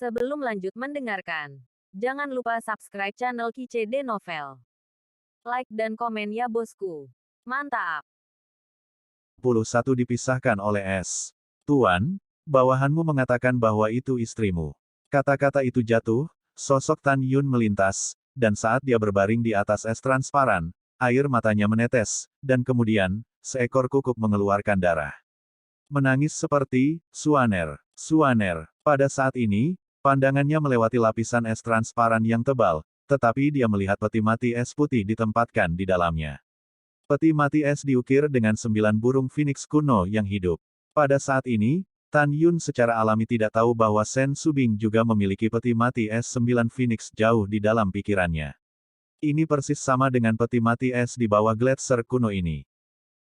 Sebelum lanjut mendengarkan, jangan lupa subscribe channel KCD Novel. Like dan komen ya bosku. Mantap. 21 dipisahkan oleh S. Tuan, bawahanmu mengatakan bahwa itu istrimu. Kata-kata itu jatuh, sosok Tan Yun melintas, dan saat dia berbaring di atas es transparan, air matanya menetes, dan kemudian, seekor kukuk mengeluarkan darah. Menangis seperti, Suaner. Suaner. Pada saat ini, pandangannya melewati lapisan es transparan yang tebal, tetapi dia melihat peti mati es putih ditempatkan di dalamnya. Peti mati es diukir dengan 9 burung phoenix kuno yang hidup. Pada saat ini, Tan Yun secara alami tidak tahu bahwa Sen Subing juga memiliki peti mati es 9 phoenix jauh di dalam pikirannya. Ini persis sama dengan peti mati es di bawah gletser kuno ini.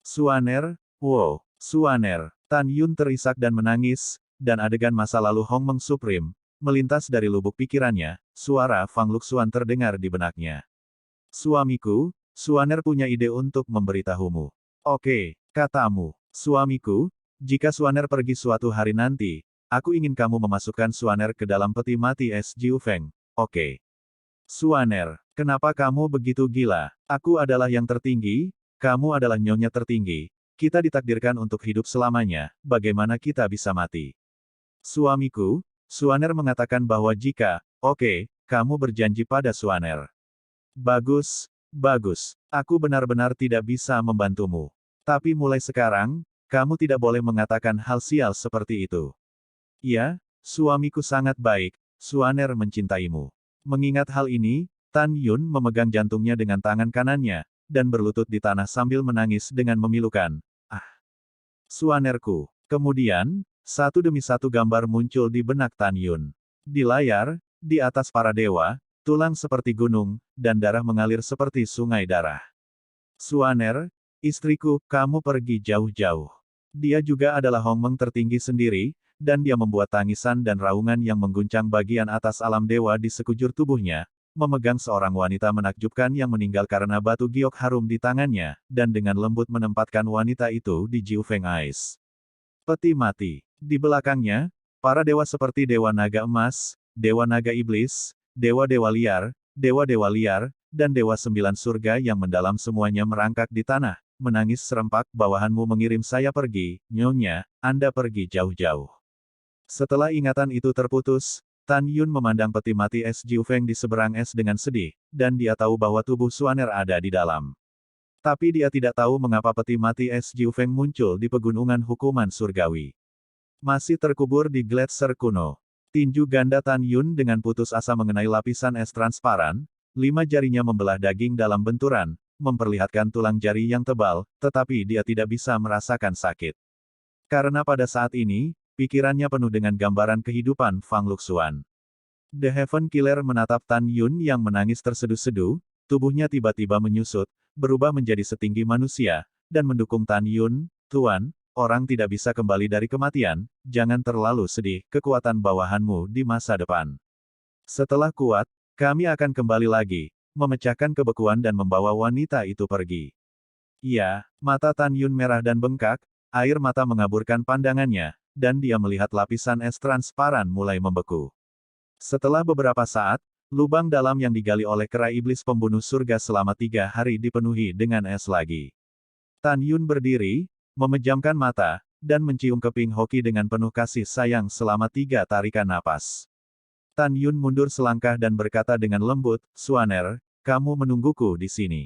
Suaner, wow, Suaner. Tan Yun terisak dan menangis, dan adegan masa lalu Hong Meng Supreme, melintas dari lubuk pikirannya, suara Fang Luxuan terdengar di benaknya. Suamiku, Suaner punya ide untuk memberitahumu. Oke, katamu, suamiku, jika Suaner pergi suatu hari nanti, aku ingin kamu memasukkan Suaner ke dalam peti mati es Jiu Feng, oke? Suaner, kenapa kamu begitu gila? Aku adalah yang tertinggi, kamu adalah nyonya tertinggi. Kita ditakdirkan untuk hidup selamanya, bagaimana kita bisa mati? Suamiku, Suaner mengatakan bahwa jika, oke, kamu berjanji pada Suaner. Bagus, bagus. Aku benar-benar tidak bisa membantumu. Tapi mulai sekarang, kamu tidak boleh mengatakan hal sial seperti itu. Ya, suamiku sangat baik, Suaner mencintaimu. Mengingat hal ini, Tan Yun memegang jantungnya dengan tangan kanannya, dan berlutut di tanah sambil menangis dengan memilukan. Ah! Suanerku. Kemudian, satu demi satu gambar muncul di benak Tan Yun. Di layar, di atas para dewa, tulang seperti gunung, dan darah mengalir seperti sungai darah. Suaner, istriku, kamu pergi jauh-jauh. Dia juga adalah Hong Meng tertinggi sendiri, dan dia membuat tangisan dan raungan yang mengguncang bagian atas alam dewa di sekujur tubuhnya, memegang seorang wanita menakjubkan yang meninggal karena batu giok harum di tangannya, dan dengan lembut menempatkan wanita itu di Jiu Feng Ice. Peti mati. Di belakangnya, para dewa seperti Dewa Naga Emas, Dewa Naga Iblis, Dewa-dewa liar, dan Dewa 9 surga yang mendalam semuanya merangkak di tanah, menangis serempak, bawahanmu mengirim saya pergi, nyonya, Anda pergi jauh-jauh. Setelah ingatan itu terputus, Tan Yun memandang peti mati es Jiu Feng di seberang es dengan sedih, dan dia tahu bahwa tubuh Suaner ada di dalam. Tapi dia tidak tahu mengapa peti mati es Jiu Feng muncul di pegunungan hukuman surgawi. Masih terkubur di gletser kuno. Tinju ganda Tan Yun dengan putus asa mengenai lapisan es transparan, 5 jarinya membelah daging dalam benturan, memperlihatkan tulang jari yang tebal, tetapi dia tidak bisa merasakan sakit. Karena pada saat ini, pikirannya penuh dengan gambaran kehidupan Fang Luxuan. The Heaven Killer menatap Tan Yun yang menangis terseduh-seduh, tubuhnya tiba-tiba menyusut, berubah menjadi setinggi manusia, dan mendukung Tan Yun, Tuan, orang tidak bisa kembali dari kematian, jangan terlalu sedih, kekuatan bawahanmu di masa depan. Setelah kuat, kami akan kembali lagi, memecahkan kebekuan dan membawa wanita itu pergi. Iya, mata Tan Yun merah dan bengkak, air mata mengaburkan pandangannya, dan dia melihat lapisan es transparan mulai membeku. Setelah beberapa saat, lubang dalam yang digali oleh kera iblis pembunuh surga selama 3 hari dipenuhi dengan es lagi. Tan Yun berdiri, memejamkan mata, dan mencium keping hoki dengan penuh kasih sayang selama 3 tarikan napas. Tan Yun mundur selangkah dan berkata dengan lembut, Suaner, kamu menungguku di sini.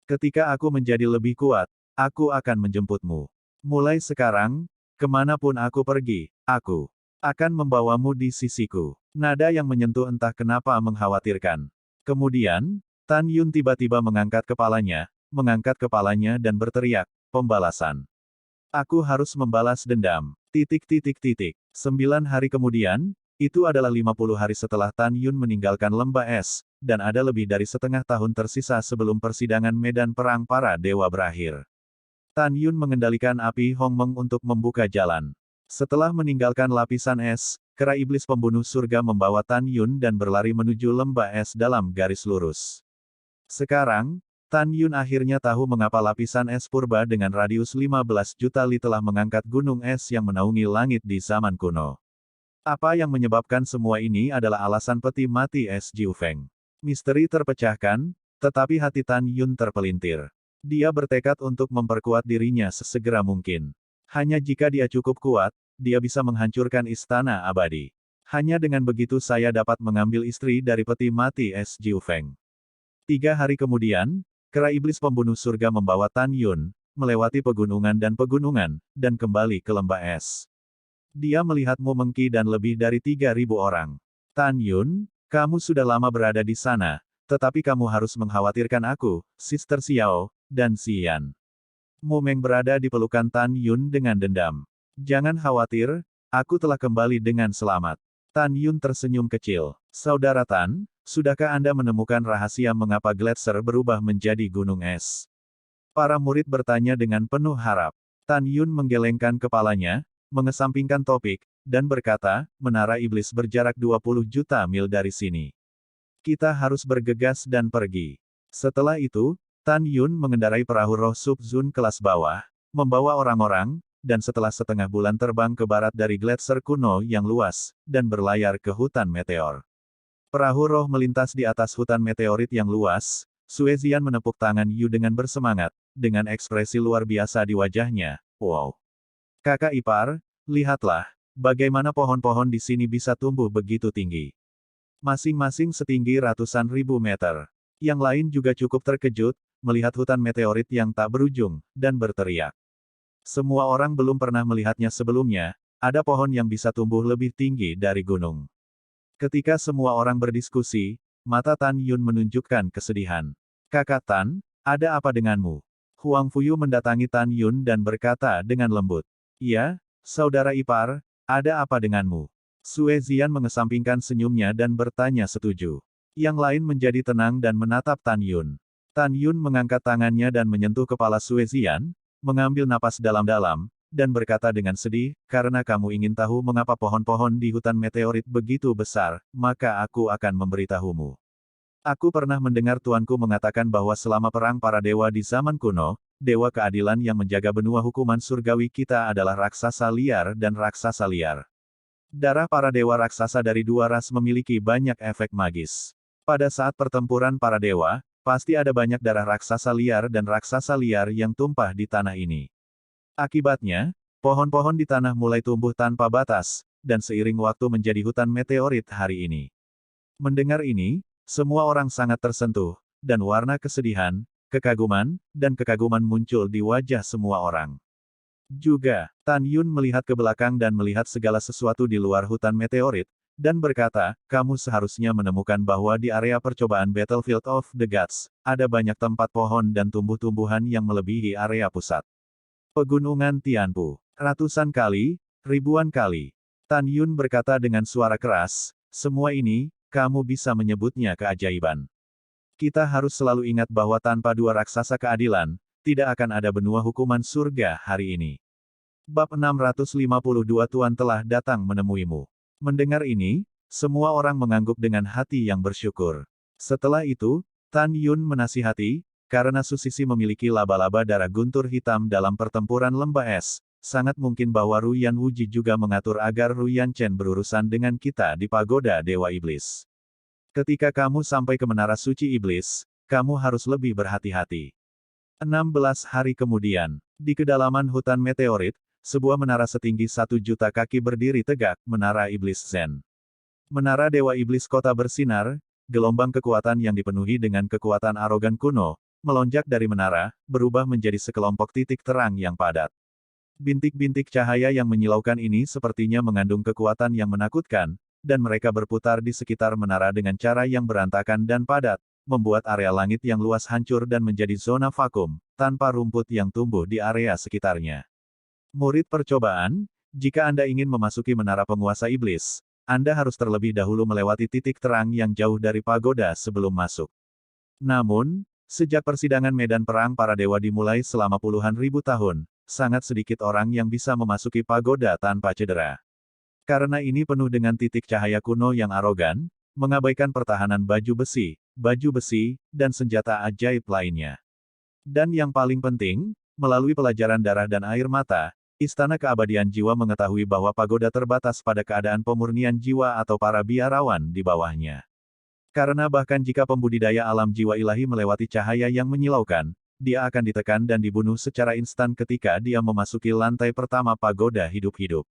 Ketika aku menjadi lebih kuat, aku akan menjemputmu. Mulai sekarang, kemanapun aku pergi, aku akan membawamu di sisiku. Nada yang menyentuh entah kenapa mengkhawatirkan. Kemudian, Tan Yun tiba-tiba mengangkat kepalanya dan berteriak, pembalasan. Aku harus membalas dendam. 9 hari kemudian, itu adalah 50 hari setelah Tan Yun meninggalkan lembah es, dan ada lebih dari setengah tahun tersisa sebelum persidangan medan perang para dewa berakhir. Tan Yun mengendalikan api Hong Meng untuk membuka jalan. Setelah meninggalkan lapisan es, kera iblis pembunuh surga membawa Tan Yun dan berlari menuju lembah es dalam garis lurus. Sekarang, Tan Yun akhirnya tahu mengapa lapisan es purba dengan radius 15 juta li telah mengangkat gunung es yang menaungi langit di zaman kuno. Apa yang menyebabkan semua ini adalah alasan peti mati es Jiu Feng. Misteri terpecahkan, tetapi hati Tan Yun terpelintir. Dia bertekad untuk memperkuat dirinya sesegera mungkin. Hanya jika dia cukup kuat, dia bisa menghancurkan istana abadi. Hanya dengan begitu saya dapat mengambil istri dari peti mati es Jiu Feng. 3 hari kemudian, kera iblis pembunuh surga membawa Tan Yun, melewati pegunungan, dan kembali ke lembah es. Dia melihatmu Mengki dan lebih dari 3.000 orang. Tan Yun, kamu sudah lama berada di sana, tetapi kamu harus mengkhawatirkan aku, Sister Xiao, dan Xian. Mu Meng berada di pelukan Tan Yun dengan dendam. Jangan khawatir, aku telah kembali dengan selamat. Tan Yun tersenyum kecil. Saudara Tan, sudahkah Anda menemukan rahasia mengapa Gletser berubah menjadi gunung es? Para murid bertanya dengan penuh harap. Tan Yun menggelengkan kepalanya, mengesampingkan topik, dan berkata, menara iblis berjarak 20 juta mil dari sini. Kita harus bergegas dan pergi. Setelah itu, Tan Yun mengendarai perahu roh Sub Zun kelas bawah, membawa orang-orang, dan setelah setengah bulan terbang ke barat dari Gletser kuno yang luas, dan berlayar ke hutan meteor. Perahu roh melintas di atas hutan meteorit yang luas. Suezian menepuk tangan Yu dengan bersemangat, dengan ekspresi luar biasa di wajahnya. Wow! Kakak ipar, lihatlah, bagaimana pohon-pohon di sini bisa tumbuh begitu tinggi. Masing-masing setinggi ratusan ribu meter. Yang lain juga cukup terkejut, melihat hutan meteorit yang tak berujung, dan berteriak. Semua orang belum pernah melihatnya sebelumnya, ada pohon yang bisa tumbuh lebih tinggi dari gunung. Ketika semua orang berdiskusi, mata Tan Yun menunjukkan kesedihan. Kakak Tan, ada apa denganmu? Huang Fuyu mendatangi Tan Yun dan berkata dengan lembut. Iya, saudara ipar, ada apa denganmu? Sue Zian mengesampingkan senyumnya dan bertanya setuju. Yang lain menjadi tenang dan menatap Tan Yun. Tan Yun mengangkat tangannya dan menyentuh kepala Sue Zian, mengambil napas dalam-dalam, dan berkata dengan sedih, karena kamu ingin tahu mengapa pohon-pohon di hutan meteorit begitu besar, maka aku akan memberitahumu. Aku pernah mendengar tuanku mengatakan bahwa selama perang para dewa di zaman kuno, dewa keadilan yang menjaga benua hukuman surgawi kita adalah raksasa liar dan raksasa liar. Darah para dewa raksasa dari dua ras memiliki banyak efek magis. Pada saat pertempuran para dewa, pasti ada banyak darah raksasa liar dan raksasa liar yang tumpah di tanah ini. Akibatnya, pohon-pohon di tanah mulai tumbuh tanpa batas, dan seiring waktu menjadi hutan meteorit hari ini. Mendengar ini, semua orang sangat tersentuh, dan warna kesedihan, kekaguman, dan kekaguman muncul di wajah semua orang. Juga, Tan Yun melihat ke belakang dan melihat segala sesuatu di luar hutan meteorit, dan berkata, kamu seharusnya menemukan bahwa di area percobaan Battlefield of the Gods, ada banyak tempat pohon dan tumbuh-tumbuhan yang melebihi area pusat. Pegunungan Tianpu. Ratusan kali, ribuan kali. Tan Yun berkata dengan suara keras, semua ini, kamu bisa menyebutnya keajaiban. Kita harus selalu ingat bahwa tanpa dua raksasa keadilan, tidak akan ada benua hukuman surga hari ini. Bab 652 Tuan telah datang menemuimu. Mendengar ini, semua orang mengangguk dengan hati yang bersyukur. Setelah itu, Tan Yun menasihati, karena Susisi memiliki laba-laba darah guntur hitam dalam pertempuran lembah es, sangat mungkin bahwa Ruyan Wuji juga mengatur agar Ruyan Chen berurusan dengan kita di pagoda Dewa Iblis. Ketika kamu sampai ke Menara Suci Iblis, kamu harus lebih berhati-hati. 16 hari kemudian, di kedalaman hutan meteorit, sebuah menara setinggi 1 juta kaki berdiri tegak, Menara Iblis Zen. Menara Dewa Iblis Kota bersinar, gelombang kekuatan yang dipenuhi dengan kekuatan arogan kuno, melonjak dari menara, berubah menjadi sekelompok titik terang yang padat. Bintik-bintik cahaya yang menyilaukan ini sepertinya mengandung kekuatan yang menakutkan, dan mereka berputar di sekitar menara dengan cara yang berantakan dan padat, membuat area langit yang luas hancur dan menjadi zona vakum, tanpa rumput yang tumbuh di area sekitarnya. Murid percobaan, jika Anda ingin memasuki menara penguasa iblis, Anda harus terlebih dahulu melewati titik terang yang jauh dari pagoda sebelum masuk. Namun, sejak persidangan medan perang para dewa dimulai selama puluhan ribu tahun, sangat sedikit orang yang bisa memasuki pagoda tanpa cedera. Karena ini penuh dengan titik cahaya kuno yang arogan, mengabaikan pertahanan baju besi, dan senjata ajaib lainnya. Dan yang paling penting, melalui pelajaran darah dan air mata, Istana Keabadian Jiwa mengetahui bahwa pagoda terbatas pada keadaan pemurnian jiwa atau para biarawan di bawahnya. Karena bahkan jika pembudidaya alam jiwa ilahi melewati cahaya yang menyilaukan, dia akan ditekan dan dibunuh secara instan ketika dia memasuki lantai pertama pagoda hidup-hidup.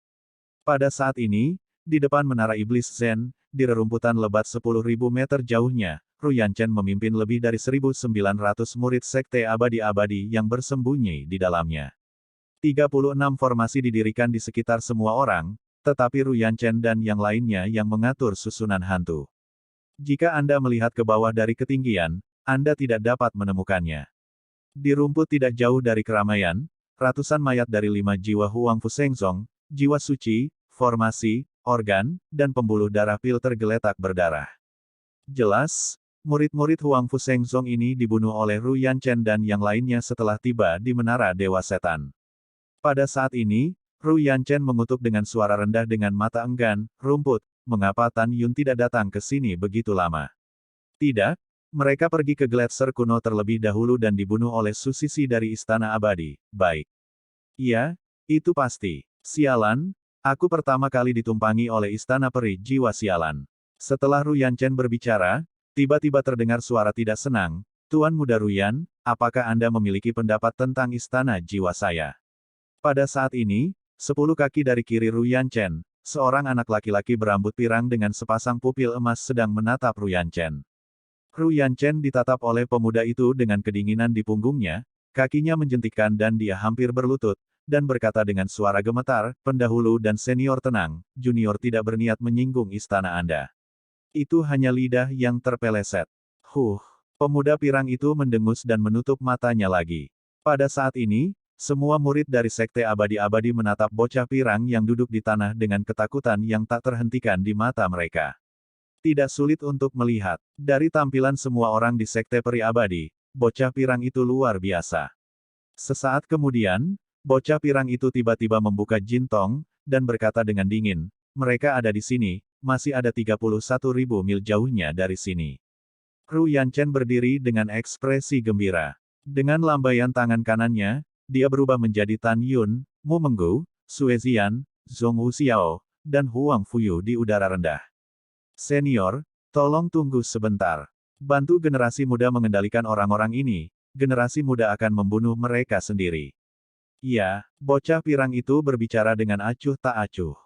Pada saat ini, di depan menara iblis Zen, di rerumputan lebat 10.000 meter jauhnya, Ruyan Chen memimpin lebih dari 1.900 murid Sekte Abadi-Abadi yang bersembunyi di dalamnya. 36 formasi didirikan di sekitar semua orang, tetapi Ruyan Chen dan yang lainnya yang mengatur susunan hantu. Jika Anda melihat ke bawah dari ketinggian, Anda tidak dapat menemukannya. Di rumput tidak jauh dari keramaian, ratusan mayat dari 5 jiwa Huang Fusengzong, jiwa suci, formasi, organ, dan pembuluh darah pil tergeletak berdarah. Jelas, murid-murid Huang Fusengzong ini dibunuh oleh Ruyan Chen dan yang lainnya setelah tiba di menara Dewa Setan. Pada saat ini, Ruyan Chen mengutuk dengan suara rendah dengan mata enggan, rumput, mengapa Tan Yun tidak datang ke sini begitu lama? Tidak, mereka pergi ke Gletser kuno terlebih dahulu dan dibunuh oleh Susisi dari Istana Abadi. Baik. Iya, itu pasti. Sialan, aku pertama kali ditumpangi oleh Istana Peri Jiwa Sialan. Setelah Ruyan Chen berbicara, tiba-tiba terdengar suara tidak senang. Tuan Muda Ruyan, apakah Anda memiliki pendapat tentang Istana Jiwa saya? Pada saat ini, 10 kaki dari kiri Ruyan Chen, seorang anak laki-laki berambut pirang dengan sepasang pupil emas sedang menatap Ruyan Chen. Ruyan Chen ditatap oleh pemuda itu dengan kedinginan di punggungnya, kakinya menjentikkan dan dia hampir berlutut, dan berkata dengan suara gemetar, pendahulu dan senior tenang, junior tidak berniat menyinggung istana Anda. Itu hanya lidah yang terpeleset. Pemuda pirang itu mendengus dan menutup matanya lagi. Pada saat ini, semua murid dari Sekte Abadi-Abadi menatap bocah pirang yang duduk di tanah dengan ketakutan yang tak terhentikan di mata mereka. Tidak sulit untuk melihat, dari tampilan semua orang di Sekte Peri Abadi, bocah pirang itu luar biasa. Sesaat kemudian, bocah pirang itu tiba-tiba membuka jintong, dan berkata dengan dingin, mereka ada di sini, masih ada 31.000 mil jauhnya dari sini. Ruyan Chen berdiri dengan ekspresi gembira. Dengan lambaian tangan kanannya, dia berubah menjadi Tan Yun, Mu Menggu, Sue Zian, Zhong Wuxiao, dan Huang Fuyu di udara rendah. Senior, tolong tunggu sebentar. Bantu generasi muda mengendalikan orang-orang ini, generasi muda akan membunuh mereka sendiri. Iya, bocah pirang itu berbicara dengan acuh tak acuh.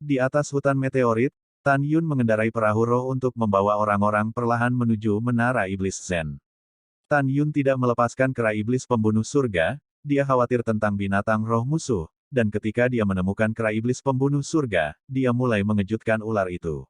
Di atas hutan meteorit, Tan Yun mengendarai perahu roh untuk membawa orang-orang perlahan menuju menara iblis Zen. Tan Yun tidak melepaskan kera iblis pembunuh surga, dia khawatir tentang binatang roh musuh, dan ketika dia menemukan kera iblis pembunuh surga, dia mulai mengejutkan ular itu.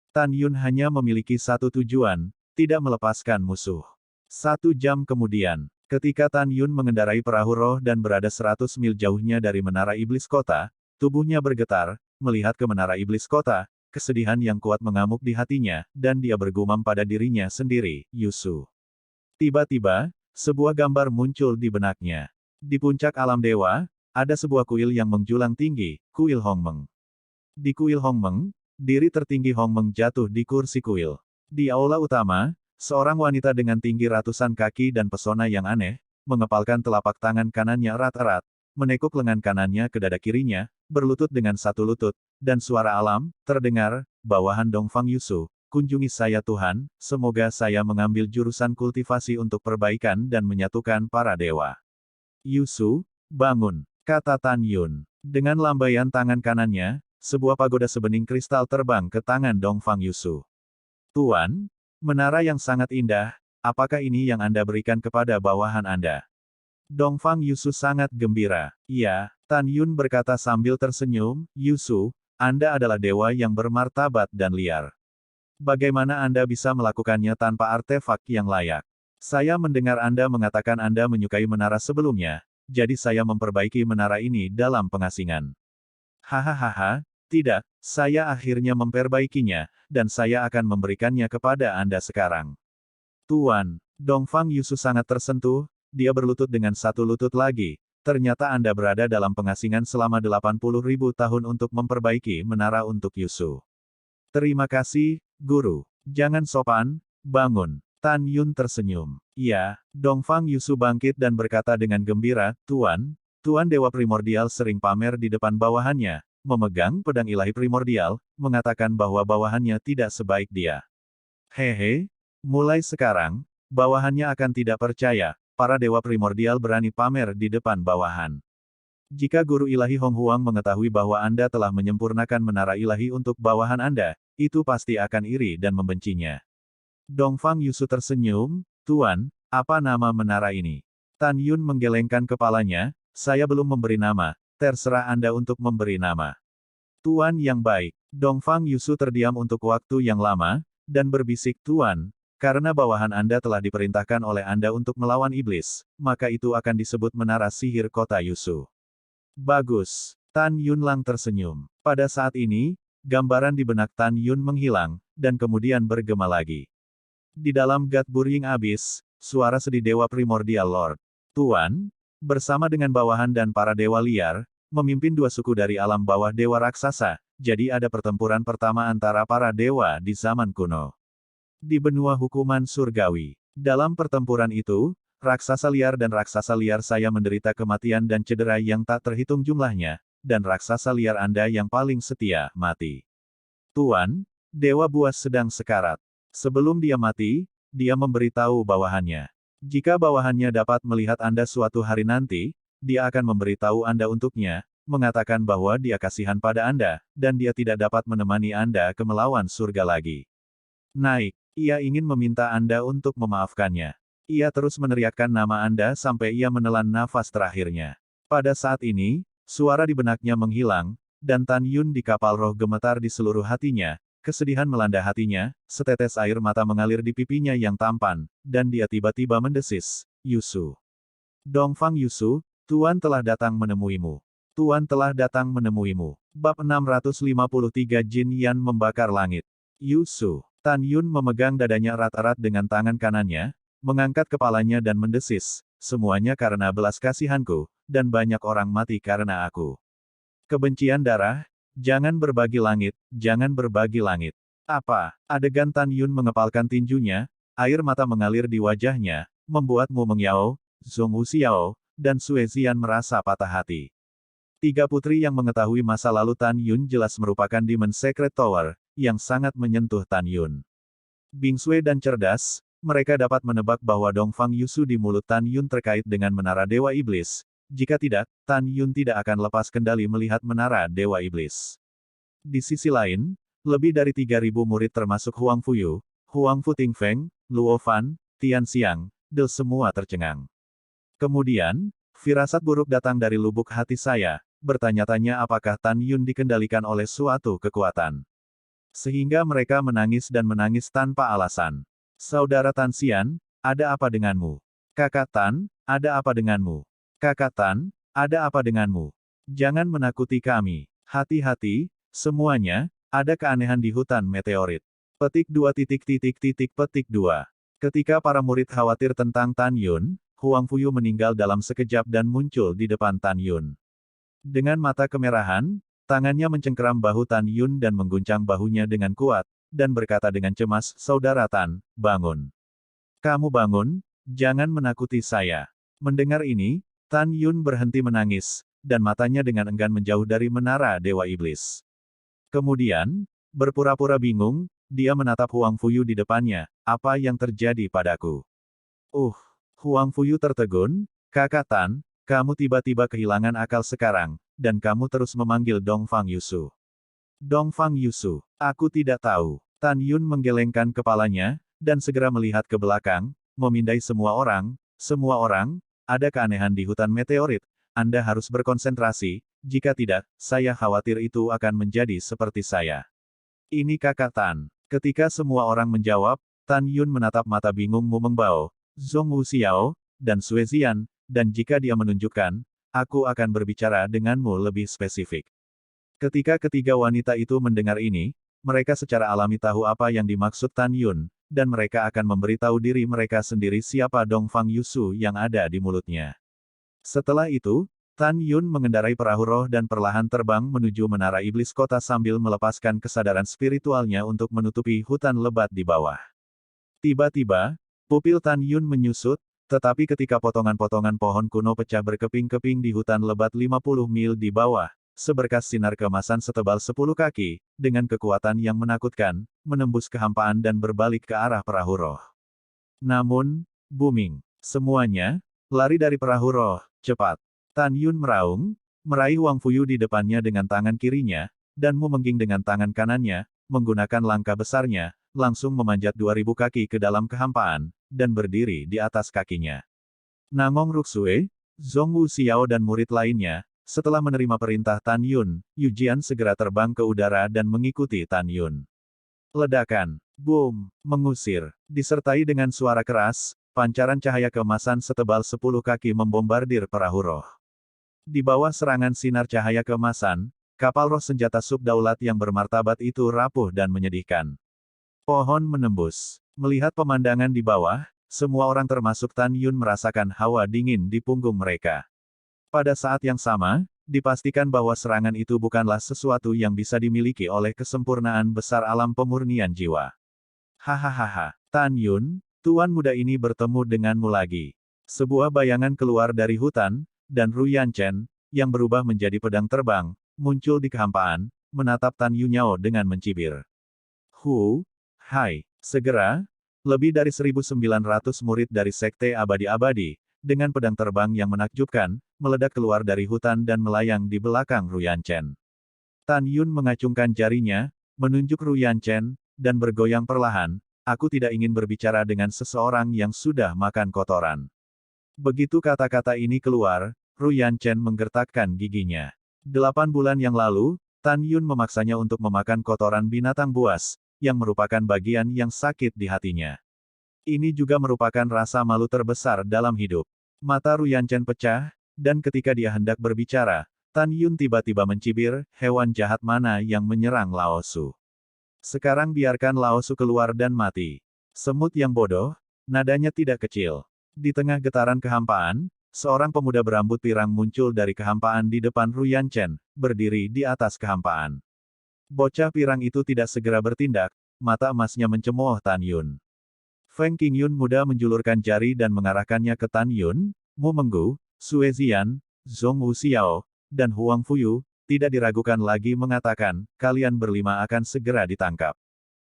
Tan Yun hanya memiliki satu tujuan, tidak melepaskan musuh. 1 jam kemudian, ketika Tan Yun mengendarai perahu roh dan berada 100 mil jauhnya dari menara iblis kota, tubuhnya bergetar, melihat ke menara iblis kota, kesedihan yang kuat mengamuk di hatinya, dan dia bergumam pada dirinya sendiri, Yusu. Tiba-tiba, sebuah gambar muncul di benaknya. Di puncak alam dewa, ada sebuah kuil yang menjulang tinggi, kuil Hongmeng. Di kuil Hongmeng, diri tertinggi Hongmeng jatuh di kursi kuil. Di aula utama, seorang wanita dengan tinggi ratusan kaki dan pesona yang aneh, mengepalkan telapak tangan kanannya erat-erat, menekuk lengan kanannya ke dada kirinya, berlutut dengan satu lutut, dan suara alam, terdengar, bawahan Dongfang Yusu, kunjungi saya Tuhan, semoga saya mengambil jurusan kultivasi untuk perbaikan dan menyatukan para dewa. Yusu, bangun, kata Tan Yun. Dengan lambaian tangan kanannya, sebuah pagoda sebening kristal terbang ke tangan Dongfang Yusu. Tuan, menara yang sangat indah, apakah ini yang Anda berikan kepada bawahan Anda? Dongfang Yusu sangat gembira. Iya, Tan Yun berkata sambil tersenyum, Yusu, Anda adalah dewa yang bermartabat dan liar. Bagaimana Anda bisa melakukannya tanpa artefak yang layak? Saya mendengar Anda mengatakan Anda menyukai menara sebelumnya, jadi saya memperbaiki menara ini dalam pengasingan. Hahaha, tidak, saya akhirnya memperbaikinya, dan saya akan memberikannya kepada Anda sekarang. Tuan, Dongfang Yusu sangat tersentuh, dia berlutut dengan satu lutut lagi, ternyata Anda berada dalam pengasingan selama 80.000 tahun untuk memperbaiki menara untuk Yusu. Terima kasih, Guru. Jangan sopan, bangun. Tan Yun tersenyum. Iya, Dongfang Yusu bangkit dan berkata dengan gembira, Tuan, Tuan Dewa Primordial sering pamer di depan bawahannya, memegang pedang ilahi primordial, mengatakan bahwa bawahannya tidak sebaik dia. Hehe, mulai sekarang, bawahannya akan tidak percaya, para dewa primordial berani pamer di depan bawahan. Jika guru ilahi Hong Huang mengetahui bahwa Anda telah menyempurnakan menara ilahi untuk bawahan Anda, itu pasti akan iri dan membencinya. Dongfang Yusu tersenyum, Tuan, apa nama menara ini? Tan Yun menggelengkan kepalanya, saya belum memberi nama, terserah Anda untuk memberi nama. Tuan yang baik, Dongfang Yusu terdiam untuk waktu yang lama, dan berbisik Tuan, karena bawahan Anda telah diperintahkan oleh Anda untuk melawan iblis, maka itu akan disebut menara sihir kota Yusu. Bagus, Tan Yunlang tersenyum. Pada saat ini, gambaran di benak Tan Yun menghilang, dan kemudian bergema lagi. Di dalam God Burying Abyss, suara sedih Dewa Primordial Lord. Tuan, bersama dengan bawahan dan para dewa liar, memimpin dua suku dari alam bawah dewa raksasa, jadi ada pertempuran pertama antara para dewa di zaman kuno. Di benua hukuman surgawi. Dalam pertempuran itu, raksasa liar dan raksasa liar saya menderita kematian dan cedera yang tak terhitung jumlahnya, dan raksasa liar Anda yang paling setia, mati. Tuan, Dewa Buas sedang sekarat. Sebelum dia mati, dia memberitahu bawahannya. Jika bawahannya dapat melihat Anda suatu hari nanti, dia akan memberitahu Anda untuknya, mengatakan bahwa dia kasihan pada Anda, dan dia tidak dapat menemani Anda ke melawan surga lagi. Naik, ia ingin meminta Anda untuk memaafkannya. Ia terus meneriakkan nama Anda sampai ia menelan nafas terakhirnya. Pada saat ini, suara di benaknya menghilang, dan Tan Yun di kapal roh gemetar di seluruh hatinya. Kesedihan melanda hatinya, setetes air mata mengalir di pipinya yang tampan, dan dia tiba-tiba mendesis, Yusu. Dongfang Yusu, Tuan telah datang menemuimu. Tuan telah datang menemuimu. Bab 653 Jin Yan membakar langit. Yusu. Tan Yun memegang dadanya erat-erat dengan tangan kanannya, mengangkat kepalanya dan mendesis, semuanya karena belas kasihanku, dan banyak orang mati karena aku. Kebencian darah, jangan berbagi langit, jangan berbagi langit. Apa? Adegan Tan Yun mengepalkan tinjunya, air mata mengalir di wajahnya, membuat Mu Mengyao, Zhong Wuxiao, dan Sue Zian merasa patah hati. Tiga putri yang mengetahui masa lalu Tan Yun jelas merupakan Demon Secret Tower, yang sangat menyentuh Tan Yun. Bingsue dan cerdas, mereka dapat menebak bahwa Dongfang Yusu di mulut Tan Yun terkait dengan menara Dewa Iblis. Jika tidak, Tan Yun tidak akan lepas kendali melihat menara Dewa Iblis. Di sisi lain, lebih dari 3.000 murid termasuk Huang Fuyu, Huang Fu Tingfeng, Luo Fan, Tian Xiang, Del semua tercengang. Kemudian, firasat buruk datang dari lubuk hati saya, bertanya-tanya apakah Tan Yun dikendalikan oleh suatu kekuatan. Sehingga mereka menangis dan menangis tanpa alasan. Saudara Tan Xian, ada apa denganmu? Kakak Tan, ada apa denganmu? Kakak Tan, ada apa denganmu? Jangan menakuti kami. Hati-hati, semuanya, ada keanehan di hutan meteorit. Petik 2 petik 2. Ketika para murid khawatir tentang Tan Yun, Huang Fuyu meninggal dalam sekejap dan muncul di depan Tan Yun. Dengan mata kemerahan, tangannya mencengkeram bahu Tan Yun dan mengguncang bahunya dengan kuat, dan berkata dengan cemas, Saudara Tan, bangun. Kamu bangun, jangan menakuti saya. Mendengar ini, Tan Yun berhenti menangis, dan matanya dengan enggan menjauh dari menara Dewa Iblis. Kemudian, berpura-pura bingung, dia menatap Huang Fuyu di depannya, apa yang terjadi padaku? Huang Fuyu tertegun, Kakak Tan, kamu tiba-tiba kehilangan akal sekarang, dan kamu terus memanggil Dongfang Yusu. Dongfang Yusu, aku tidak tahu. Tan Yun menggelengkan kepalanya, dan segera melihat ke belakang, memindai semua orang, ada keanehan di hutan meteorit, Anda harus berkonsentrasi, jika tidak, saya khawatir itu akan menjadi seperti saya. Ini Kakak Tan. Ketika semua orang menjawab, Tan Yun menatap mata bingung Mu Mengbao, Zhong Wuxiao, dan Sue Zian, dan jika dia menunjukkan, aku akan berbicara denganmu lebih spesifik. Ketika ketiga wanita itu mendengar ini, mereka secara alami tahu apa yang dimaksud Tan Yun, dan mereka akan memberitahu diri mereka sendiri siapa Dongfang Yusu yang ada di mulutnya. Setelah itu, Tan Yun mengendarai perahu roh dan perlahan terbang menuju menara iblis kota sambil melepaskan kesadaran spiritualnya untuk menutupi hutan lebat di bawah. Tiba-tiba, pupil Tan Yun menyusut, Tetapi ketika potongan-potongan pohon kuno pecah berkeping-keping di hutan lebat 50 mil di bawah, seberkas sinar keemasan setebal 10 kaki, dengan kekuatan yang menakutkan, menembus kehampaan dan berbalik ke arah perahu roh. Namun, booming. Semuanya, lari dari perahu roh, cepat. Tan Yun meraung, meraih Wang Fuyu di depannya dengan tangan kirinya, dan Mu Mengging dengan tangan kanannya, menggunakan langkah besarnya, langsung memanjat 2000 kaki ke dalam kehampaan, dan berdiri di atas kakinya. Nangong Ruksue, Zhong Wu Xiao dan murid lainnya, setelah menerima perintah Tan Yun, Yu Jian segera terbang ke udara dan mengikuti Tan Yun. Ledakan, boom, mengusir, disertai dengan suara keras, pancaran cahaya keemasan setebal 10 kaki membombardir perahu roh. Di bawah serangan sinar cahaya keemasan, kapal roh senjata subdaulat yang bermartabat itu rapuh dan menyedihkan. Pohon menembus. Melihat pemandangan di bawah, semua orang termasuk Tan Yun merasakan hawa dingin di punggung mereka. Pada saat yang sama, dipastikan bahwa serangan itu bukanlah sesuatu yang bisa dimiliki oleh kesempurnaan besar alam pemurnian jiwa. Hahaha, Tan Yun, tuan muda ini bertemu denganmu lagi. Sebuah bayangan keluar dari hutan, dan Ru Yanchen, yang berubah menjadi pedang terbang, muncul di kehampaan, menatap Tan Yunyao dengan mencibir. Hai, segera, lebih dari 1.900 murid dari Sekte Abadi-Abadi, dengan pedang terbang yang menakjubkan, meledak keluar dari hutan dan melayang di belakang Ru Yanchen. Tan Yun mengacungkan jarinya, menunjuk Ru Yanchen, dan bergoyang perlahan, aku tidak ingin berbicara dengan seseorang yang sudah makan kotoran. Begitu kata-kata ini keluar, Ru Yanchen menggertakkan giginya. 8 bulan yang lalu, Tan Yun memaksanya untuk memakan kotoran binatang buas, yang merupakan bagian yang sakit di hatinya. Ini juga merupakan rasa malu terbesar dalam hidup. Mata Ru Yanchen pecah, dan ketika dia hendak berbicara, Tan Yun tiba-tiba mencibir, hewan jahat mana yang menyerang Lao Su. Sekarang biarkan Lao Su keluar dan mati. Semut yang bodoh, nadanya tidak kecil. Di tengah getaran kehampaan, seorang pemuda berambut pirang muncul dari kehampaan di depan Ru Yanchen, berdiri di atas kehampaan. Bocah pirang itu tidak segera bertindak, mata emasnya mencemooh Tan Yun. Feng Qingyun muda menjulurkan jari dan mengarahkannya ke Tan Yun, Mu Menggu, Sue Zian, Zhong Wu Xiao, dan Huang Fuyu, tidak diragukan lagi mengatakan, kalian berlima akan segera ditangkap.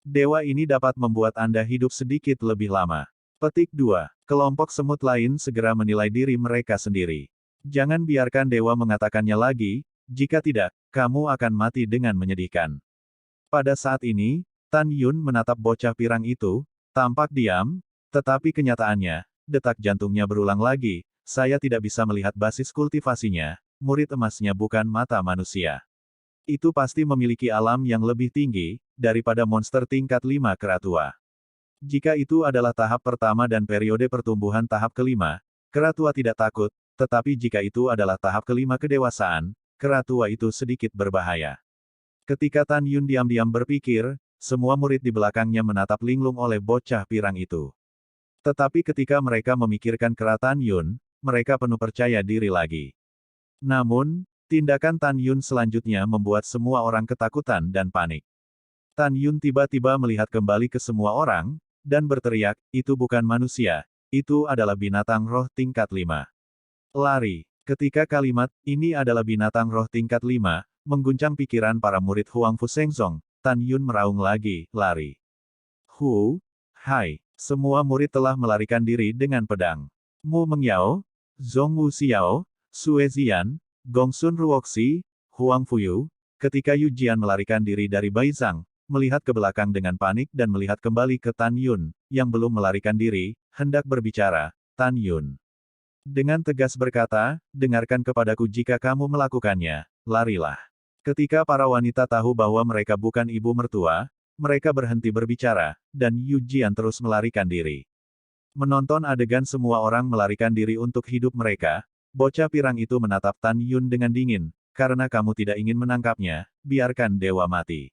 Dewa ini dapat membuat Anda hidup sedikit lebih lama. Petik 2. Kelompok semut lain segera menilai diri mereka sendiri. Jangan biarkan dewa mengatakannya lagi, jika tidak, kamu akan mati dengan menyedihkan. Pada saat ini, Tan Yun menatap bocah pirang itu, tampak diam, tetapi kenyataannya, detak jantungnya berulang lagi, saya tidak bisa melihat basis kultivasinya, murid emasnya bukan mata manusia. Itu pasti memiliki alam yang lebih tinggi, daripada monster tingkat 5 keratua. Jika itu adalah tahap pertama dan periode pertumbuhan tahap kelima, keratua tidak takut, tetapi jika itu adalah tahap kelima kedewasaan, keratua itu sedikit berbahaya. Ketika Tan Yun diam-diam berpikir, semua murid di belakangnya menatap linglung oleh bocah pirang itu. Tetapi ketika mereka memikirkan Tan Yun, mereka penuh percaya diri lagi. Namun, tindakan Tan Yun selanjutnya membuat semua orang ketakutan dan panik. Tan Yun tiba-tiba melihat kembali ke semua orang, dan berteriak, itu bukan manusia, itu adalah binatang roh tingkat 5. Lari. Ketika kalimat, ini adalah binatang roh tingkat 5, mengguncang pikiran para murid Huang Fu Shengzong, Tan Yun meraung lagi, lari. Hai, semua murid telah melarikan diri dengan pedang. Mu Mengyao, Zhong Wu Xiao, Sue Zian, Gongsun Ruoxi, Huang Fuyu, ketika Yu Jian melarikan diri dari Baizhang, melihat ke belakang dengan panik dan melihat kembali ke Tan Yun, yang belum melarikan diri, hendak berbicara, Tan Yun dengan tegas berkata, dengarkan kepadaku jika kamu melakukannya, larilah. Ketika para wanita tahu bahwa mereka bukan ibu mertua, mereka berhenti berbicara, dan Yu Jian terus melarikan diri. Menonton adegan semua orang melarikan diri untuk hidup mereka, bocah pirang itu menatap Tan Yun dengan dingin, karena kamu tidak ingin menangkapnya, biarkan dewa mati.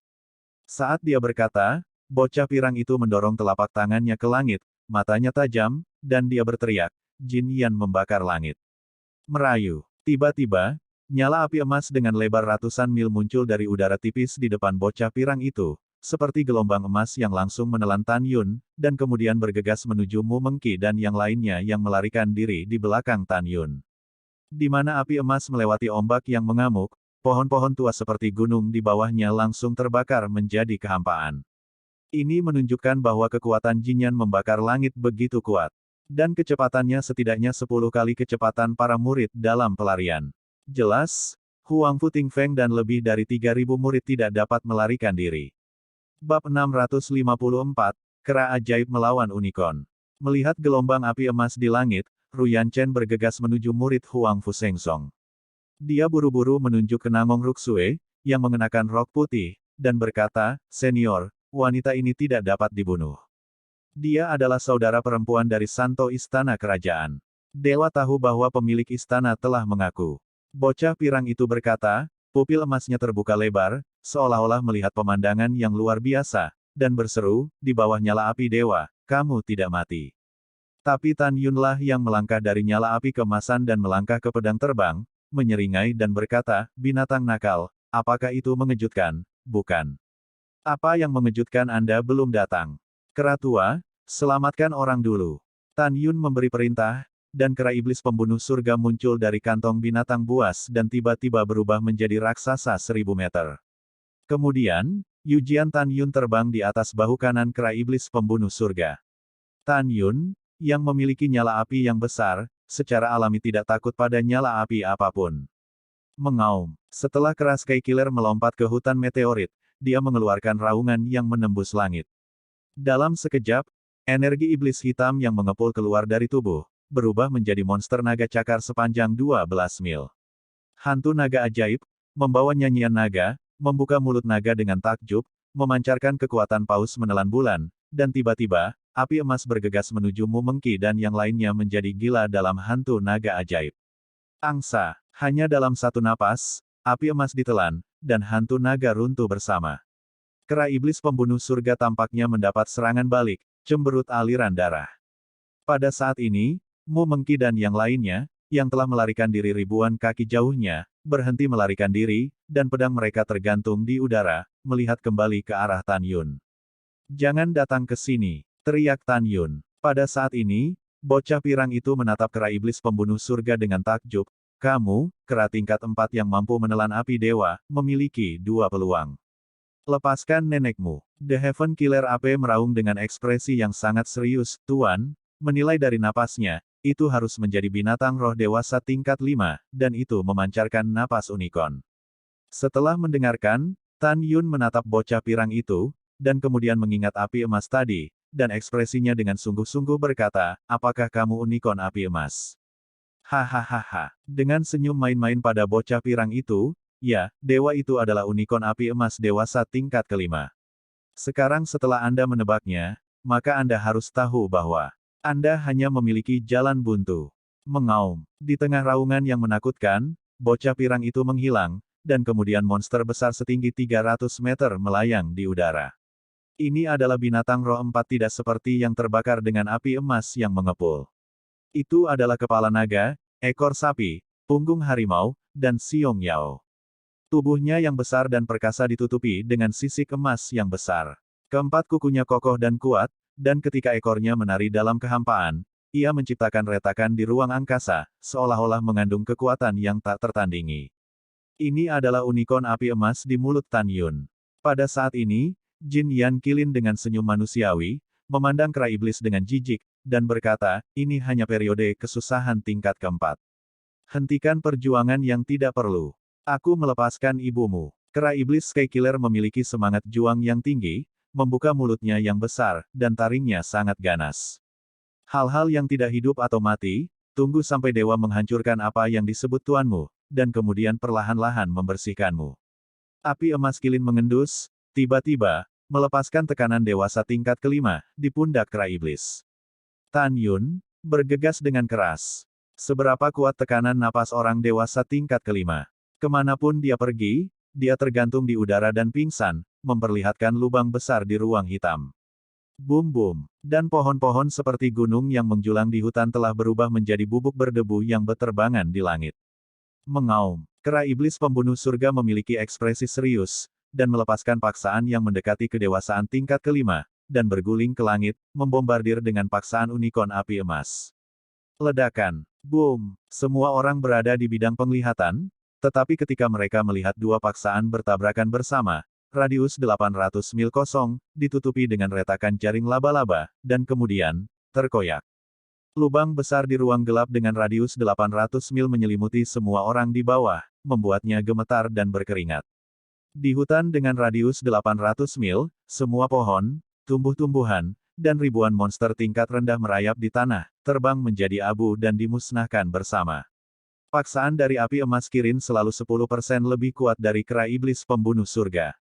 Saat dia berkata, bocah pirang itu mendorong telapak tangannya ke langit, matanya tajam, dan dia berteriak, Jin Yan membakar langit. Merayu. Tiba-tiba, nyala api emas dengan lebar ratusan mil muncul dari udara tipis di depan bocah pirang itu, seperti gelombang emas yang langsung menelan Tan Yun, dan kemudian bergegas menuju Mu Mengki dan yang lainnya yang melarikan diri di belakang Tan Yun. Di mana api emas melewati ombak yang mengamuk, pohon-pohon tua seperti gunung di bawahnya langsung terbakar menjadi kehampaan. Ini menunjukkan bahwa kekuatan Jinyan membakar langit begitu kuat. Dan kecepatannya setidaknya 10 kali kecepatan para murid dalam pelarian. Jelas, Huang Fu Tingfeng dan lebih dari 3.000 murid tidak dapat melarikan diri. Bab 654, Kera Ajaib Melawan Unicorn. Melihat gelombang api emas di langit, Ruyan Chen bergegas menuju murid Huang Fu Sengsong. Dia buru-buru menunjuk ke Nangong Ruksue, yang mengenakan rok putih, dan berkata, "Senior, wanita ini tidak dapat dibunuh. Dia adalah saudara perempuan dari Santo Istana Kerajaan. Dewa tahu bahwa pemilik istana telah mengaku." Bocah pirang itu berkata, pupil emasnya terbuka lebar, seolah-olah melihat pemandangan yang luar biasa, dan berseru, "Di bawah nyala api dewa, kamu tidak mati." Tapi Tan Yunlah yang melangkah dari nyala api keemasan dan melangkah ke pedang terbang, menyeringai dan berkata, "Binatang nakal, apakah itu mengejutkan? Bukan. Apa yang mengejutkan Anda belum datang? Kera tua, selamatkan orang dulu." Tan Yun memberi perintah, dan kera iblis pembunuh surga muncul dari kantong binatang buas dan tiba-tiba berubah menjadi raksasa 1000 meter. Kemudian, Yujian Tan Yun terbang di atas bahu kanan kera iblis pembunuh surga. Tan Yun, yang memiliki nyala api yang besar, secara alami tidak takut pada nyala api apapun. Mengaum. Setelah kera Sky Killer melompat ke hutan meteorit, dia mengeluarkan raungan yang menembus langit. Dalam sekejap, energi iblis hitam yang mengepul keluar dari tubuh, berubah menjadi monster naga cakar sepanjang 12 mil. Hantu naga ajaib, membawa nyanyian naga, membuka mulut naga dengan takjub, memancarkan kekuatan paus menelan bulan, dan tiba-tiba, api emas bergegas menuju Mu Mengki dan yang lainnya menjadi gila dalam hantu naga ajaib. Angsa, hanya dalam satu napas, api emas ditelan, dan hantu naga runtuh bersama. Kera iblis pembunuh surga tampaknya mendapat serangan balik, cemberut aliran darah. Pada saat ini, Mu Mengki dan yang lainnya, yang telah melarikan diri ribuan kaki jauhnya, berhenti melarikan diri, dan pedang mereka tergantung di udara, melihat kembali ke arah Tan Yun. "Jangan datang ke sini," teriak Tan Yun. Pada saat ini, bocah pirang itu menatap kera iblis pembunuh surga dengan takjub. "Kamu, kera tingkat 4 yang mampu menelan api dewa, memiliki 2 peluang. Lepaskan nenekmu." The Heaven Killer AP meraung dengan ekspresi yang sangat serius, "Tuan, menilai dari napasnya, itu harus menjadi binatang roh dewasa tingkat 5, dan itu memancarkan napas unicorn." Setelah mendengarkan, Tan Yun menatap bocah pirang itu, dan kemudian mengingat api emas tadi, dan ekspresinya dengan sungguh-sungguh berkata, "Apakah kamu unicorn api emas?" Hahaha. Dengan senyum main-main pada bocah pirang itu, "Ya, dewa itu adalah unicorn api emas dewasa tingkat kelima. Sekarang setelah Anda menebaknya, maka Anda harus tahu bahwa Anda hanya memiliki jalan buntu." Mengaum. Di tengah raungan yang menakutkan, bocah pirang itu menghilang, dan kemudian monster besar setinggi 300 meter melayang di udara. Ini adalah binatang roh 4 tidak seperti yang terbakar dengan api emas yang mengepul. Itu adalah kepala naga, ekor sapi, punggung harimau, dan siong yao. Tubuhnya yang besar dan perkasa ditutupi dengan sisik emas yang besar. Keempat kukunya kokoh dan kuat, dan ketika ekornya menari dalam kehampaan, ia menciptakan retakan di ruang angkasa, seolah-olah mengandung kekuatan yang tak tertandingi. Ini adalah unicorn api emas di mulut Tan Yun. Pada saat ini, Jin Yan Kilin dengan senyum manusiawi, memandang kera iblis dengan jijik, dan berkata, "Ini hanya periode kesusahan tingkat keempat. Hentikan perjuangan yang tidak perlu. Aku melepaskan ibumu." Kera iblis Sky Killer memiliki semangat juang yang tinggi, membuka mulutnya yang besar, dan taringnya sangat ganas. "Hal-hal yang tidak hidup atau mati, tunggu sampai dewa menghancurkan apa yang disebut tuanmu, dan kemudian perlahan-lahan membersihkanmu." Api emas kilin mengendus, tiba-tiba, melepaskan tekanan dewasa tingkat kelima, di pundak kera iblis. Tan Yun, bergegas dengan keras. Seberapa kuat tekanan napas orang dewasa tingkat kelima? Kemanapun dia pergi, dia tergantung di udara dan pingsan, memperlihatkan lubang besar di ruang hitam. Bum-bum. Dan pohon-pohon seperti gunung yang menjulang di hutan telah berubah menjadi bubuk berdebu yang berterbangan di langit. Mengaum. Kera iblis pembunuh surga memiliki ekspresi serius, dan melepaskan paksaan yang mendekati kedewasaan tingkat kelima, dan berguling ke langit, membombardir dengan paksaan unicorn api emas. Ledakan. Boom. Semua orang berada di bidang penglihatan, tetapi ketika mereka melihat dua paksaan bertabrakan bersama, radius 800 mil kosong, ditutupi dengan retakan jaring laba-laba, dan kemudian, terkoyak. Lubang besar di ruang gelap dengan radius 800 mil menyelimuti semua orang di bawah, membuatnya gemetar dan berkeringat. Di hutan dengan radius 800 mil, semua pohon, tumbuh-tumbuhan, dan ribuan monster tingkat rendah merayap di tanah, terbang menjadi abu dan dimusnahkan bersama. Paksaan dari api emas Kirin selalu 10% lebih kuat dari kera iblis pembunuh surga.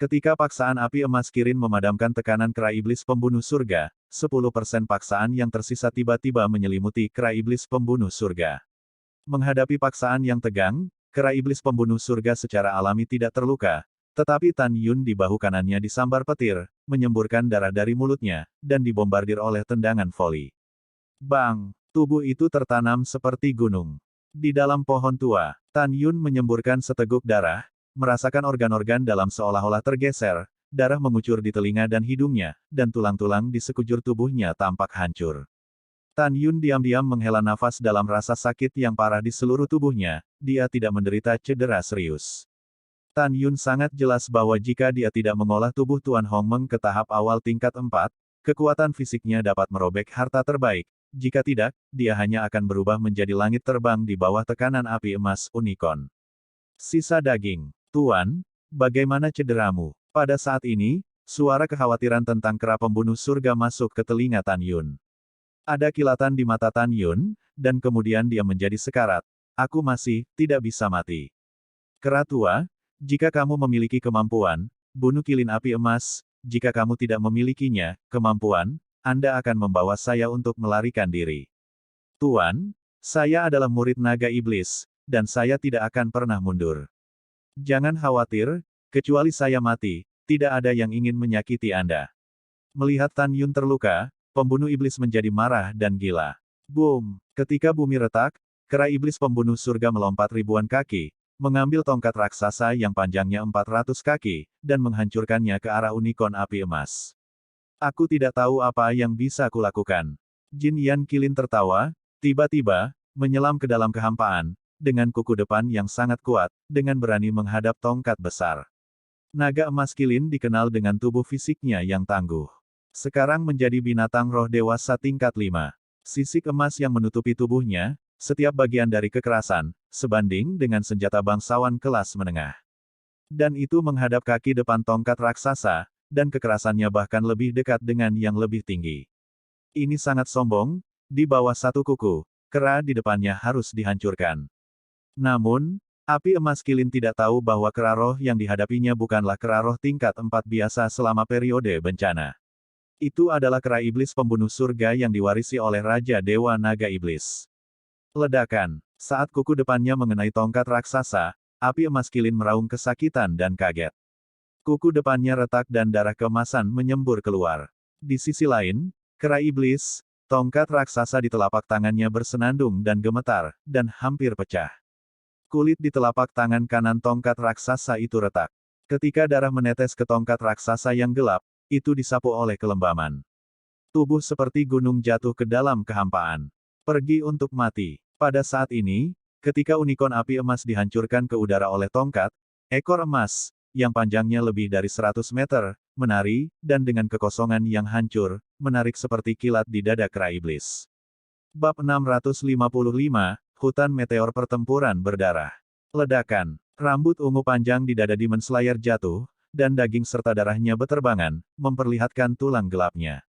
Ketika paksaan api emas Kirin memadamkan tekanan kera iblis pembunuh surga, 10% paksaan yang tersisa tiba-tiba menyelimuti kera iblis pembunuh surga. Menghadapi paksaan yang tegang, kera iblis pembunuh surga secara alami tidak terluka, tetapi Tan Yun di bahu kanannya disambar petir, menyemburkan darah dari mulutnya, dan dibombardir oleh tendangan voli. Bang! Tubuh itu tertanam seperti gunung. Di dalam pohon tua, Tan Yun menyemburkan seteguk darah, merasakan organ-organ dalam seolah-olah tergeser, darah mengucur di telinga dan hidungnya, dan tulang-tulang di sekujur tubuhnya tampak hancur. Tan Yun diam-diam menghela nafas dalam rasa sakit yang parah di seluruh tubuhnya, dia tidak menderita cedera serius. Tan Yun sangat jelas bahwa jika dia tidak mengolah tubuh Tuan Hongmeng ke tahap awal tingkat 4, kekuatan fisiknya dapat merobek harta terbaik, jika tidak, dia hanya akan berubah menjadi langit terbang di bawah tekanan api emas unicorn. Sisa daging. Tuan, bagaimana cederamu? Pada saat ini, suara kekhawatiran tentang kera pembunuh surga masuk ke telinga Tan Yun. Ada kilatan di mata Tan Yun, dan kemudian dia menjadi sekarat. Aku masih tidak bisa mati. Kera tua, jika kamu memiliki kemampuan, bunuh kilin api emas, jika kamu tidak memilikinya, kemampuan, Anda akan membawa saya untuk melarikan diri. Tuan, saya adalah murid naga iblis, dan saya tidak akan pernah mundur. Jangan khawatir, kecuali saya mati, tidak ada yang ingin menyakiti Anda. Melihat Tan Yun terluka, pembunuh iblis menjadi marah dan gila. Boom! Ketika bumi retak, kera iblis pembunuh surga melompat ribuan kaki, mengambil tongkat raksasa yang panjangnya 400 kaki, dan menghancurkannya ke arah unicorn api emas. Aku tidak tahu apa yang bisa kulakukan. Jin Yan Kilin tertawa, tiba-tiba, menyelam ke dalam kehampaan, dengan kuku depan yang sangat kuat, dengan berani menghadap tongkat besar. Naga emas Kilin dikenal dengan tubuh fisiknya yang tangguh. Sekarang menjadi binatang roh dewasa tingkat 5. Sisik emas yang menutupi tubuhnya, setiap bagian dari kekerasan, sebanding dengan senjata bangsawan kelas menengah. Dan itu menghadap kaki depan tongkat raksasa, dan kekerasannya bahkan lebih dekat dengan yang lebih tinggi. Ini sangat sombong, di bawah satu kuku, kera di depannya harus dihancurkan. Namun, api emas Kilin tidak tahu bahwa kera roh yang dihadapinya bukanlah kera roh tingkat 4 biasa selama periode bencana. Itu adalah kera iblis pembunuh surga yang diwarisi oleh Raja Dewa Naga Iblis. Ledakan. Saat kuku depannya mengenai tongkat raksasa, api emas Kilin meraung kesakitan dan kaget. Kuku depannya retak dan darah keemasan menyembur keluar. Di sisi lain, kera iblis, tongkat raksasa di telapak tangannya bersenandung dan gemetar, dan hampir pecah. Kulit di telapak tangan kanan tongkat raksasa itu retak. Ketika darah menetes ke tongkat raksasa yang gelap, itu disapu oleh kelembaman. Tubuh seperti gunung jatuh ke dalam kehampaan. Pergi untuk mati. Pada saat ini, ketika unicorn api emas dihancurkan ke udara oleh tongkat, ekor emas, yang panjangnya lebih dari 100 meter, menari, dan dengan kekosongan yang hancur, menarik seperti kilat di dada kera iblis. Bab 655, Hutan Meteor Pertempuran Berdarah. Ledakan. Rambut ungu panjang di dada Demon Slayer jatuh, dan daging serta darahnya beterbangan, memperlihatkan tulang gelapnya.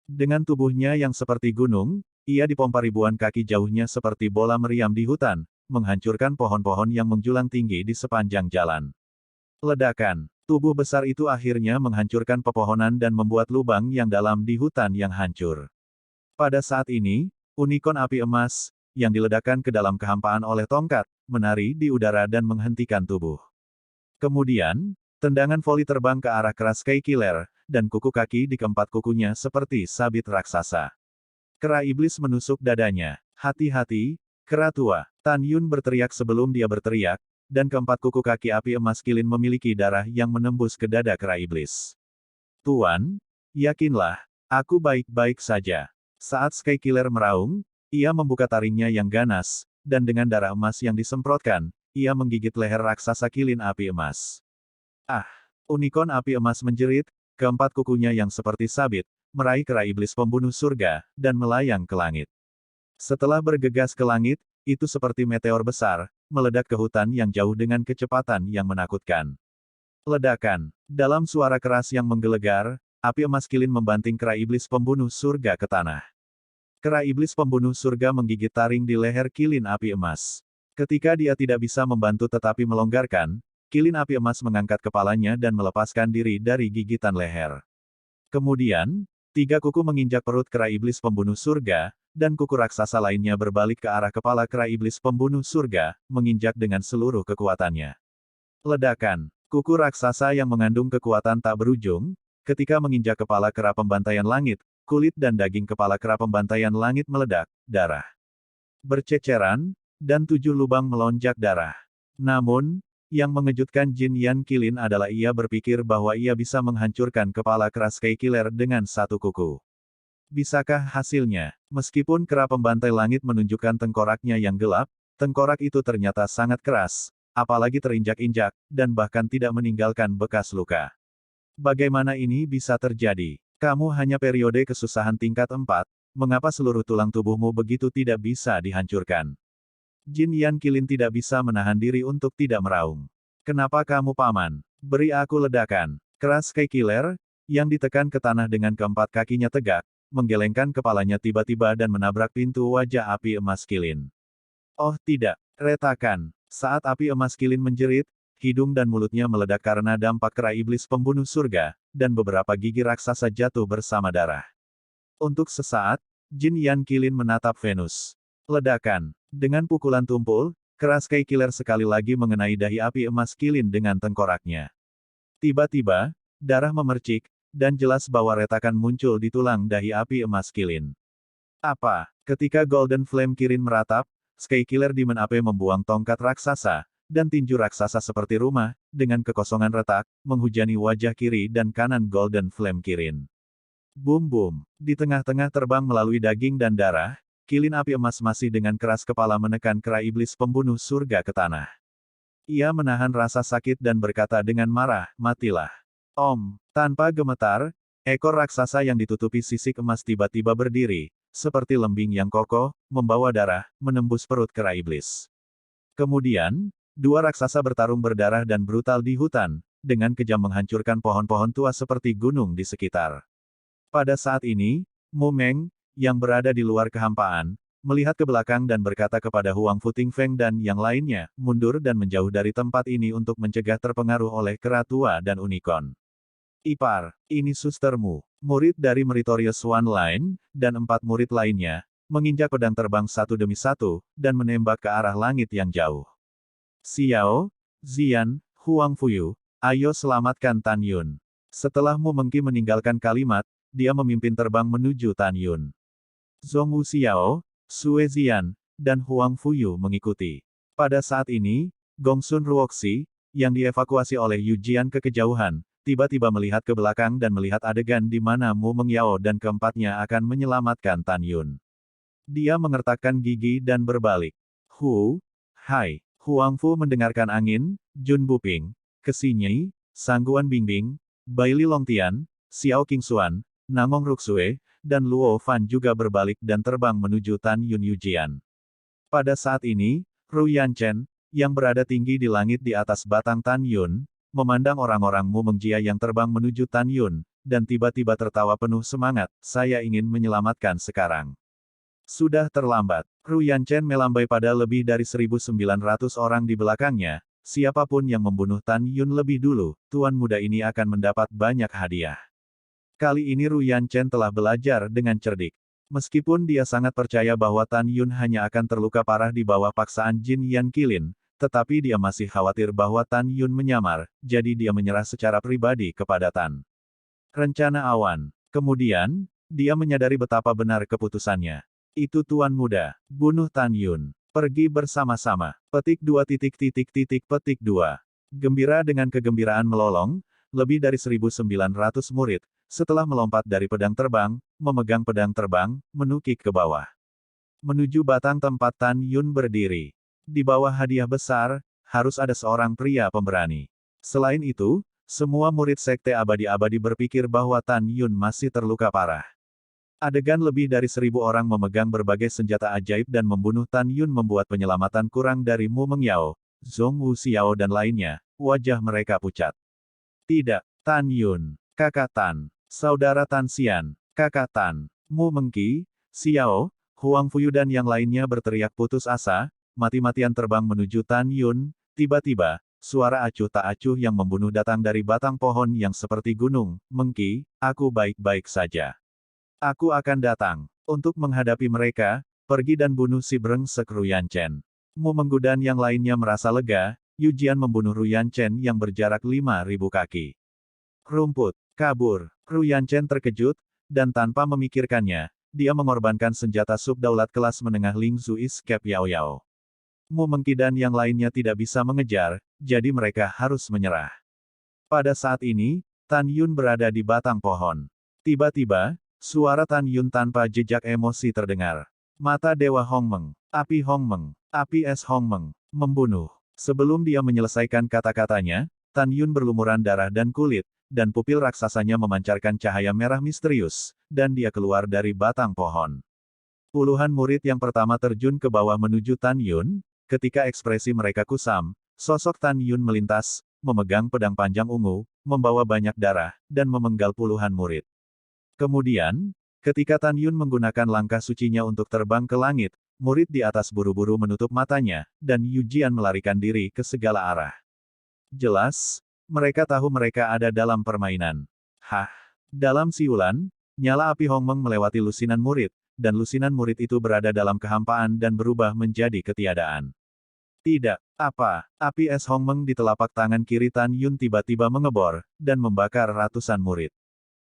Dengan tubuhnya yang seperti gunung, ia dipompa ribuan kaki jauhnya seperti bola meriam di hutan, menghancurkan pohon-pohon yang menjulang tinggi di sepanjang jalan. Ledakan. Tubuh besar itu akhirnya menghancurkan pepohonan dan membuat lubang yang dalam di hutan yang hancur. Pada saat ini, unicorn api emas, yang diledakkan ke dalam kehampaan oleh tongkat, menari di udara dan menghentikan tubuh. Kemudian, tendangan voli terbang ke arah kera Sky Killer, dan kuku kaki di keempat kukunya seperti sabit raksasa. Kera iblis menusuk dadanya. Hati-hati, kera tua. Tan Yun berteriak sebelum dia berteriak, dan keempat kuku kaki api emas kilin memiliki darah yang menembus ke dada kera iblis. Tuan, yakinlah, aku baik-baik saja. Saat Sky Killer meraung, ia membuka taringnya yang ganas, dan dengan darah emas yang disemprotkan, ia menggigit leher raksasa kilin api emas. Ah! Unicorn api emas menjerit, keempat kukunya yang seperti sabit, meraih kera iblis pembunuh surga, dan melayang ke langit. Setelah bergegas ke langit, itu seperti meteor besar, meledak ke hutan yang jauh dengan kecepatan yang menakutkan. Ledakan. Dalam suara keras yang menggelegar, api emas kilin membanting kera iblis pembunuh surga ke tanah. Kera iblis pembunuh surga menggigit taring di leher kilin api emas. Ketika dia tidak bisa membantu tetapi melonggarkan, kilin api emas mengangkat kepalanya dan melepaskan diri dari gigitan leher. Kemudian, 3 kuku menginjak perut kera iblis pembunuh surga, dan kuku raksasa lainnya berbalik ke arah kepala kera iblis pembunuh surga, menginjak dengan seluruh kekuatannya. Ledakan. Kuku raksasa yang mengandung kekuatan tak berujung, ketika menginjak kepala kera pembantaian langit, kulit dan daging kepala kera pembantaian langit meledak, darah berceceran, dan 7 lubang melonjak darah. Namun, yang mengejutkan Jin Yan Kilin adalah ia berpikir bahwa ia bisa menghancurkan kepala kera Sky Killer dengan 1 kuku. Bisakah hasilnya? Meskipun kera pembantai langit menunjukkan tengkoraknya yang gelap, tengkorak itu ternyata sangat keras, apalagi terinjak-injak, dan bahkan tidak meninggalkan bekas luka. Bagaimana ini bisa terjadi? Kamu hanya periode kesusahan tingkat 4, mengapa seluruh tulang tubuhmu begitu tidak bisa dihancurkan? Jin Yan Kilin tidak bisa menahan diri untuk tidak meraung. Kenapa kamu paman? Beri aku ledakan. Keras Sky Killer, yang ditekan ke tanah dengan keempat kakinya tegak, menggelengkan kepalanya tiba-tiba dan menabrak pintu wajah api emas kilin. Oh tidak, retakan. Saat api emas kilin menjerit, hidung dan mulutnya meledak karena dampak kera iblis pembunuh surga, dan beberapa gigi raksasa jatuh bersama darah. Untuk sesaat, Jin Yan Kilin menatap Venus. Ledakan. Dengan pukulan tumpul, keras Sky Killer sekali lagi mengenai dahi api emas kilin dengan tengkoraknya. Tiba-tiba, darah memercik, dan jelas bahwa retakan muncul di tulang dahi api emas kilin. Apa? Ketika Golden Flame Kirin meratap, Sky Killer Demon Ape membuang tongkat raksasa, dan tinju raksasa seperti rumah, dengan kekosongan retak, menghujani wajah kiri dan kanan Golden Flame Kirin. Boom-boom. Di tengah-tengah terbang melalui daging dan darah, kilin api emas masih dengan keras kepala menekan kera iblis pembunuh surga ke tanah. Ia menahan rasa sakit dan berkata dengan marah, matilah. Om, tanpa gemetar, ekor raksasa yang ditutupi sisik emas tiba-tiba berdiri, seperti lembing yang kokoh, membawa darah, menembus perut kera iblis. Kemudian, 2 raksasa bertarung berdarah dan brutal di hutan, dengan kejam menghancurkan pohon-pohon tua seperti gunung di sekitar. Pada saat ini, Mu Meng, yang berada di luar kehampaan, melihat ke belakang dan berkata kepada Huang Futing Feng dan yang lainnya, mundur dan menjauh dari tempat ini untuk mencegah terpengaruh oleh kera tua dan unicorn. Ipar, ini sustermu, murid dari Meritorious One Line, dan 4 murid lainnya, menginjak pedang terbang satu demi satu, dan menembak ke arah langit yang jauh. Xiao, Zian, Huang Fuyu, ayo selamatkan Tan Yun. Setelah Mu Mengqi meninggalkan kalimat, dia memimpin terbang menuju Tan Yun. Zhong Wu Xiao, Sue Zian, dan Huang Fuyu mengikuti. Pada saat ini, Gongsun Ruoxi, yang dievakuasi oleh Yu Jian ke kejauhan, tiba-tiba melihat ke belakang dan melihat adegan di mana Mu Mengyao dan keempatnya akan menyelamatkan Tan Yun. Dia mengertakkan gigi dan berbalik. Hai. Huang Fu mendengarkan angin, Jun Buping, Kesinyi, Sangguan Bingbing, Baili Longtian, Xiao Qingxuan, Nangong Ruxue, dan Luo Fan juga berbalik dan terbang menuju Tan Yun Yujian. Pada saat ini, Ru Yanchen, yang berada tinggi di langit di atas batang Tan Yun, memandang orang-orang Mu Mengjia yang terbang menuju Tan Yun, dan tiba-tiba tertawa penuh semangat, saya ingin menyelamatkan sekarang. Sudah terlambat. Ru Yanchen melambai pada lebih dari 1.900 orang di belakangnya, siapapun yang membunuh Tan Yun lebih dulu, tuan muda ini akan mendapat banyak hadiah. Kali ini Ru Yanchen telah belajar dengan cerdik. Meskipun dia sangat percaya bahwa Tan Yun hanya akan terluka parah di bawah paksaan Jin Yan Kilin, tetapi dia masih khawatir bahwa Tan Yun menyamar, jadi dia menyerah secara pribadi kepada Tan. Rencana awan. Kemudian, dia menyadari betapa benar keputusannya. Itu tuan muda, bunuh Tan Yun. Pergi bersama-sama. Petik 2. Gembira dengan kegembiraan melolong, lebih dari 1.900 murid, setelah melompat dari pedang terbang, memegang pedang terbang, menukik ke bawah. Menuju batang tempat Tan Yun berdiri. Di bawah hadiah besar, harus ada seorang pria pemberani. Selain itu, semua murid Sekte Abadi-Abadi berpikir bahwa Tan Yun masih terluka parah. Adegan lebih dari 1.000 orang memegang berbagai senjata ajaib dan membunuh Tan Yun membuat penyelamatan kurang dari Mu Mengyao, Zhong Wu Xiao dan lainnya, wajah mereka pucat. Tidak, Tan Yun, kakak Tan, saudara Tan Xian, kakak Tan, Mu Mengqi, Xiao, Huang Fuyu dan yang lainnya berteriak putus asa, mati-matian terbang menuju Tan Yun. Tiba-tiba, suara acuh tak acuh yang membunuh datang dari batang pohon yang seperti gunung. Mengqi, aku baik-baik saja. Aku akan datang. Untuk menghadapi mereka, pergi dan bunuh si brengsek Ruyan Chen. Mu Menggu dan yang lainnya merasa lega, Yu Jian membunuh Ruyan Chen yang berjarak 5.000 kaki. Rumput, kabur. Ruyan Chen terkejut, dan tanpa memikirkannya, dia mengorbankan senjata subdaulat kelas menengah Ling Zu Escape Yao Yao. Mu Mengqi dan yang lainnya tidak bisa mengejar, jadi mereka harus menyerah. Pada saat ini, Tan Yun berada di batang pohon. Tiba-tiba, suara Tan Yun tanpa jejak emosi terdengar. Mata Dewa Hongmeng, api es Hongmeng, membunuh. Sebelum dia menyelesaikan kata-katanya, Tan Yun berlumuran darah dan kulit, dan pupil raksasanya memancarkan cahaya merah misterius, dan dia keluar dari batang pohon. Puluhan murid yang pertama terjun ke bawah menuju Tan Yun, ketika ekspresi mereka kusam, sosok Tan Yun melintas, memegang pedang panjang ungu, membawa banyak darah, dan memenggal puluhan murid. Kemudian, ketika Tan Yun menggunakan langkah sucinya untuk terbang ke langit, murid di atas buru-buru menutup matanya, dan Yu Jian melarikan diri ke segala arah. Jelas, mereka tahu mereka ada dalam permainan. Hah! Dalam siulan, nyala api Hongmeng melewati lusinan murid, dan lusinan murid itu berada dalam kehampaan dan berubah menjadi ketiadaan. Tidak, apa? Api es Hongmeng di telapak tangan kiri Tan Yun tiba-tiba mengebor, dan membakar ratusan murid.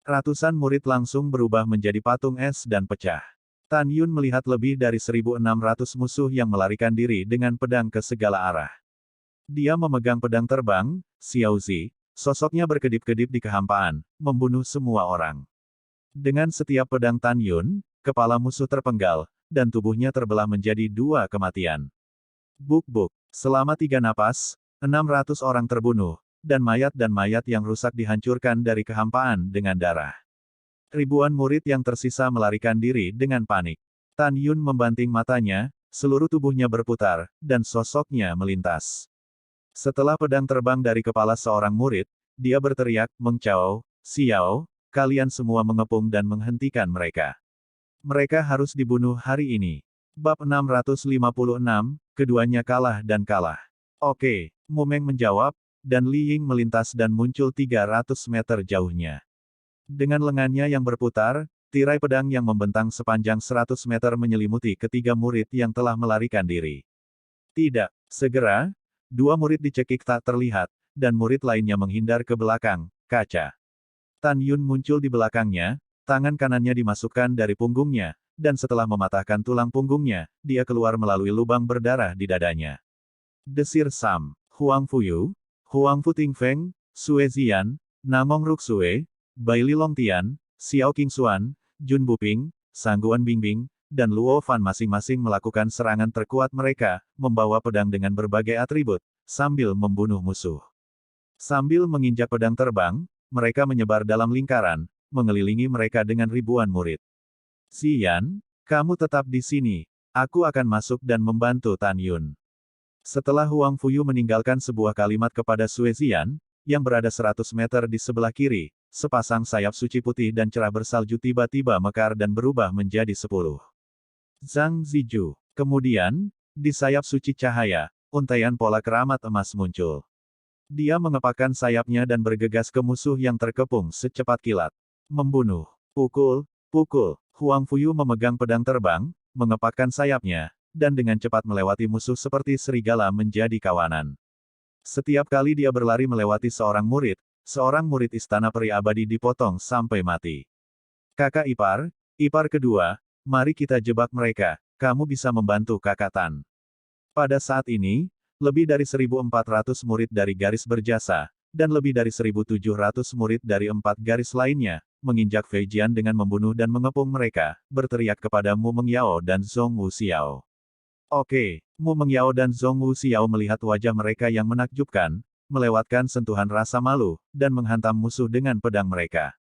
Ratusan murid langsung berubah menjadi patung es dan pecah. Tan Yun melihat lebih dari 1.600 musuh yang melarikan diri dengan pedang ke segala arah. Dia memegang pedang terbang, Xiao Zi, sosoknya berkedip-kedip di kehampaan, membunuh semua orang. Dengan setiap pedang Tan Yun, kepala musuh terpenggal, dan tubuhnya terbelah menjadi 2 kematian. Buk-buk, selama 3 napas, 600 orang terbunuh, dan mayat yang rusak dihancurkan dari kehampaan dengan darah. Ribuan murid yang tersisa melarikan diri dengan panik. Tan Yun membanting matanya, seluruh tubuhnya berputar, dan sosoknya melintas. Setelah pedang terbang dari kepala seorang murid, dia berteriak, Mengchao, Xiao, kalian semua mengepung dan menghentikan mereka. Mereka harus dibunuh hari ini. Bab 656, keduanya kalah dan kalah. Oke, Mu Meng menjawab, dan Li Ying melintas dan muncul 300 meter jauhnya. Dengan lengannya yang berputar, tirai pedang yang membentang sepanjang 100 meter menyelimuti ketiga murid yang telah melarikan diri. Tidak, segera, 2 murid dicekik tak terlihat, dan murid lainnya menghindar ke belakang, kaca. Tan Yun muncul di belakangnya, tangan kanannya dimasukkan dari punggungnya, dan setelah mematahkan tulang punggungnya, dia keluar melalui lubang berdarah di dadanya. Desir Sam, Huang Fuyu, Huang Fu Tingfeng, Sue Ziyan, Namong Ruksue, Bai Li Longtian, Xiao Qingxuan, Jun Buping, Sangguan Bingbing, dan Luo Fan masing-masing melakukan serangan terkuat mereka, membawa pedang dengan berbagai atribut, sambil membunuh musuh. Sambil menginjak pedang terbang, mereka menyebar dalam lingkaran, mengelilingi mereka dengan ribuan murid. Ziyan, kamu tetap di sini. Aku akan masuk dan membantu Tan Yun. Setelah Huang Fuyu meninggalkan sebuah kalimat kepada Sue Ziyan, yang berada 100 meter di sebelah kiri, sepasang sayap suci putih dan cerah bersalju tiba-tiba mekar dan berubah menjadi 10. Zhang Ziju. Kemudian, di sayap suci cahaya, untaian pola keramat emas muncul. Dia mengepakkan sayapnya dan bergegas ke musuh yang terkepung secepat kilat. Membunuh. Pukul, pukul. Huang Fuyu memegang pedang terbang, mengepakkan sayapnya, dan dengan cepat melewati musuh seperti serigala menjadi kawanan. Setiap kali dia berlari melewati seorang murid istana peri abadi dipotong sampai mati. Kakak ipar kedua, mari kita jebak mereka, kamu bisa membantu kakak Tan. Pada saat ini, lebih dari 1.400 murid dari garis berjasa, dan lebih dari 1.700 murid dari 4 garis lainnya, menginjak Fei Jian dengan membunuh dan mengepung mereka, berteriak kepada Mu Mengyao dan Zhong Wuxiao. Oke, Mu Mengyao dan Zhong Wuxiao melihat wajah mereka yang menakjubkan, melewatkan sentuhan rasa malu, dan menghantam musuh dengan pedang mereka.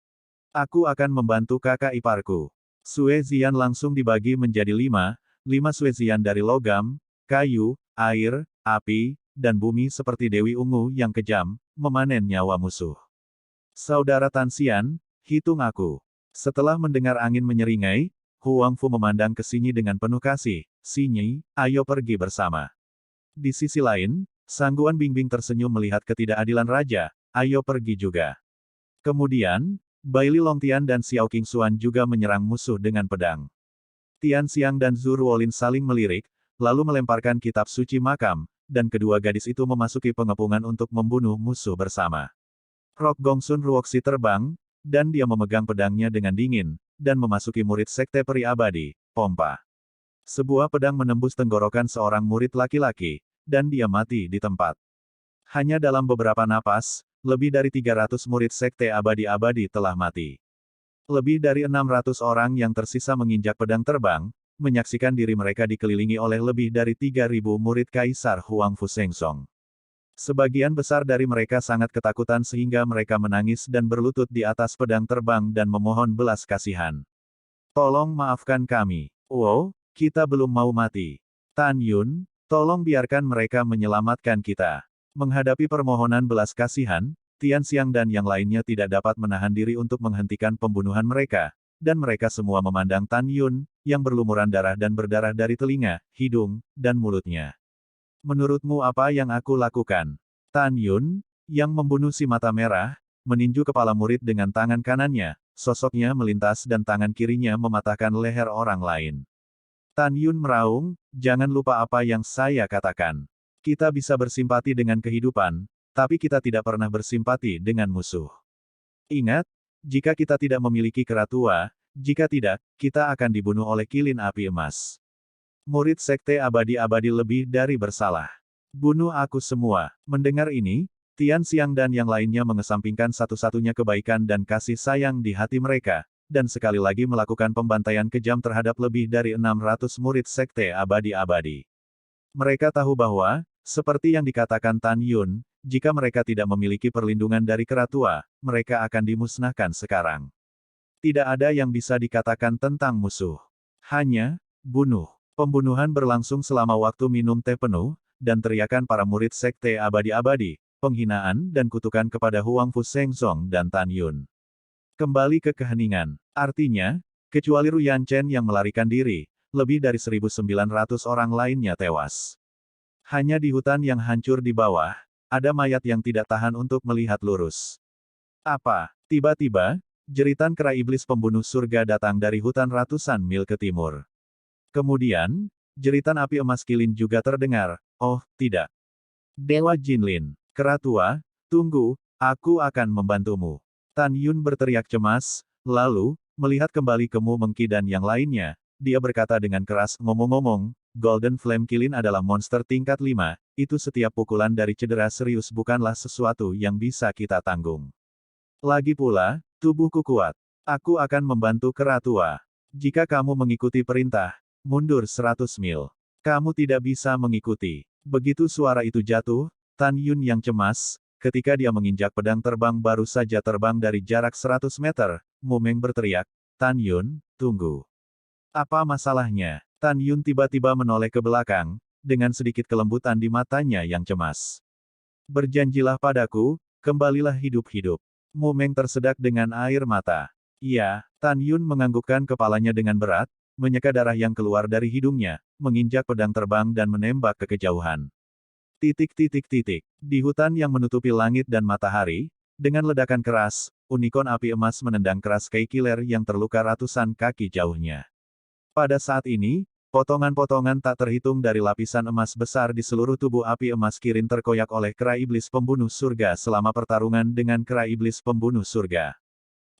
Aku akan membantu kakak iparku. Sue Zian langsung dibagi menjadi 5 Sue Zian dari logam, kayu, air, api, dan bumi seperti Dewi Ungu yang kejam, memanen nyawa musuh. Saudara Tan Xian, hitung aku. Setelah mendengar angin menyeringai, Huang Fu memandang ke Sinyi dengan penuh kasih. Sinyi, ayo pergi bersama. Di sisi lain, Sangguan Bingbing tersenyum melihat ketidakadilan raja, ayo pergi juga. Kemudian, Baili Longtian dan Xiao Qingxuan juga menyerang musuh dengan pedang. Tian Xiang dan Zhu Ruolin saling melirik, lalu melemparkan kitab suci makam, dan kedua gadis itu memasuki pengepungan untuk membunuh musuh bersama. Rock Gongsun Ruoxi terbang, dan dia memegang pedangnya dengan dingin, dan memasuki murid sekte peri abadi, Pompa. Sebuah pedang menembus tenggorokan seorang murid laki-laki, dan dia mati di tempat. Hanya dalam beberapa napas, lebih dari 300 murid sekte abadi-abadi telah mati. Lebih dari 600 orang yang tersisa menginjak pedang terbang, menyaksikan diri mereka dikelilingi oleh lebih dari 3.000 murid Kaisar Huang Fu Sengsong. Sebagian besar dari mereka sangat ketakutan sehingga mereka menangis dan berlutut di atas pedang terbang dan memohon belas kasihan. Tolong maafkan kami. Wow, kita belum mau mati. Tan Yun, tolong biarkan mereka menyelamatkan kita. Menghadapi permohonan belas kasihan, Tian Xiang dan yang lainnya tidak dapat menahan diri untuk menghentikan pembunuhan mereka, dan mereka semua memandang Tan Yun, yang berlumuran darah dan berdarah dari telinga, hidung, dan mulutnya. Menurutmu apa yang aku lakukan? Tan Yun, yang membunuh si mata merah, meninju kepala murid dengan tangan kanannya, sosoknya melintas dan tangan kirinya mematahkan leher orang lain. Tan Yun meraung, jangan lupa apa yang saya katakan. Kita bisa bersimpati dengan kehidupan, tapi kita tidak pernah bersimpati dengan musuh. Ingat, jika kita tidak memiliki keratua, jika tidak, kita akan dibunuh oleh kilin api emas. Murid sekte abadi-abadi lebih dari bersalah. Bunuh aku semua. Mendengar ini, Tian Xiang dan yang lainnya mengesampingkan satu-satunya kebaikan dan kasih sayang di hati mereka, dan sekali lagi melakukan pembantaian kejam terhadap lebih dari 600 murid sekte abadi-abadi. Mereka tahu bahwa, seperti yang dikatakan Tan Yun, jika mereka tidak memiliki perlindungan dari keratua, mereka akan dimusnahkan sekarang. Tidak ada yang bisa dikatakan tentang musuh. Hanya, bunuh. Pembunuhan berlangsung selama waktu minum teh penuh, dan teriakan para murid sekte abadi-abadi, penghinaan dan kutukan kepada Huang Fu Sengsong dan Tan Yun. Kembali ke keheningan. Artinya, kecuali Ruyan Chen yang melarikan diri, lebih dari 1.900 orang lainnya tewas. Hanya di hutan yang hancur di bawah, ada mayat yang tidak tahan untuk melihat lurus. Apa? Tiba-tiba, jeritan kera iblis pembunuh surga datang dari hutan ratusan mil ke timur. Kemudian, jeritan api emas kilin juga terdengar. Oh, tidak. Dewa Jinlin, keratua, tunggu, aku akan membantumu. Tan Yun berteriak cemas, lalu, melihat kembali ke Mu Mengqi dan yang lainnya, dia berkata dengan keras, ngomong-ngomong, Golden Flame Kilin adalah monster tingkat 5, itu setiap pukulan dari cedera serius bukanlah sesuatu yang bisa kita tanggung. Lagi pula, tubuhku kuat. Aku akan membantu keratua. Jika kamu mengikuti perintah, mundur 100 mil. Kamu tidak bisa mengikuti. Begitu suara itu jatuh, Tan Yun yang cemas, ketika dia menginjak pedang terbang baru saja terbang dari jarak 100 meter, Mu Meng berteriak, Tan Yun, tunggu. Apa masalahnya? Tan Yun tiba-tiba menoleh ke belakang, dengan sedikit kelembutan di matanya yang cemas. Berjanjilah padaku, kembalilah hidup-hidup. Mu Meng tersedak dengan air mata. Iya, Tan Yun menganggukkan kepalanya dengan berat, menyeka darah yang keluar dari hidungnya, menginjak pedang terbang dan menembak ke kejauhan. Di hutan yang menutupi langit dan matahari, dengan ledakan keras, unicorn api emas menendang keras Kei Killer yang terluka ratusan kaki jauhnya. Pada saat ini, potongan-potongan tak terhitung dari lapisan emas besar di seluruh tubuh api emas Kirin terkoyak oleh kera iblis pembunuh surga selama pertarungan dengan kera iblis pembunuh surga.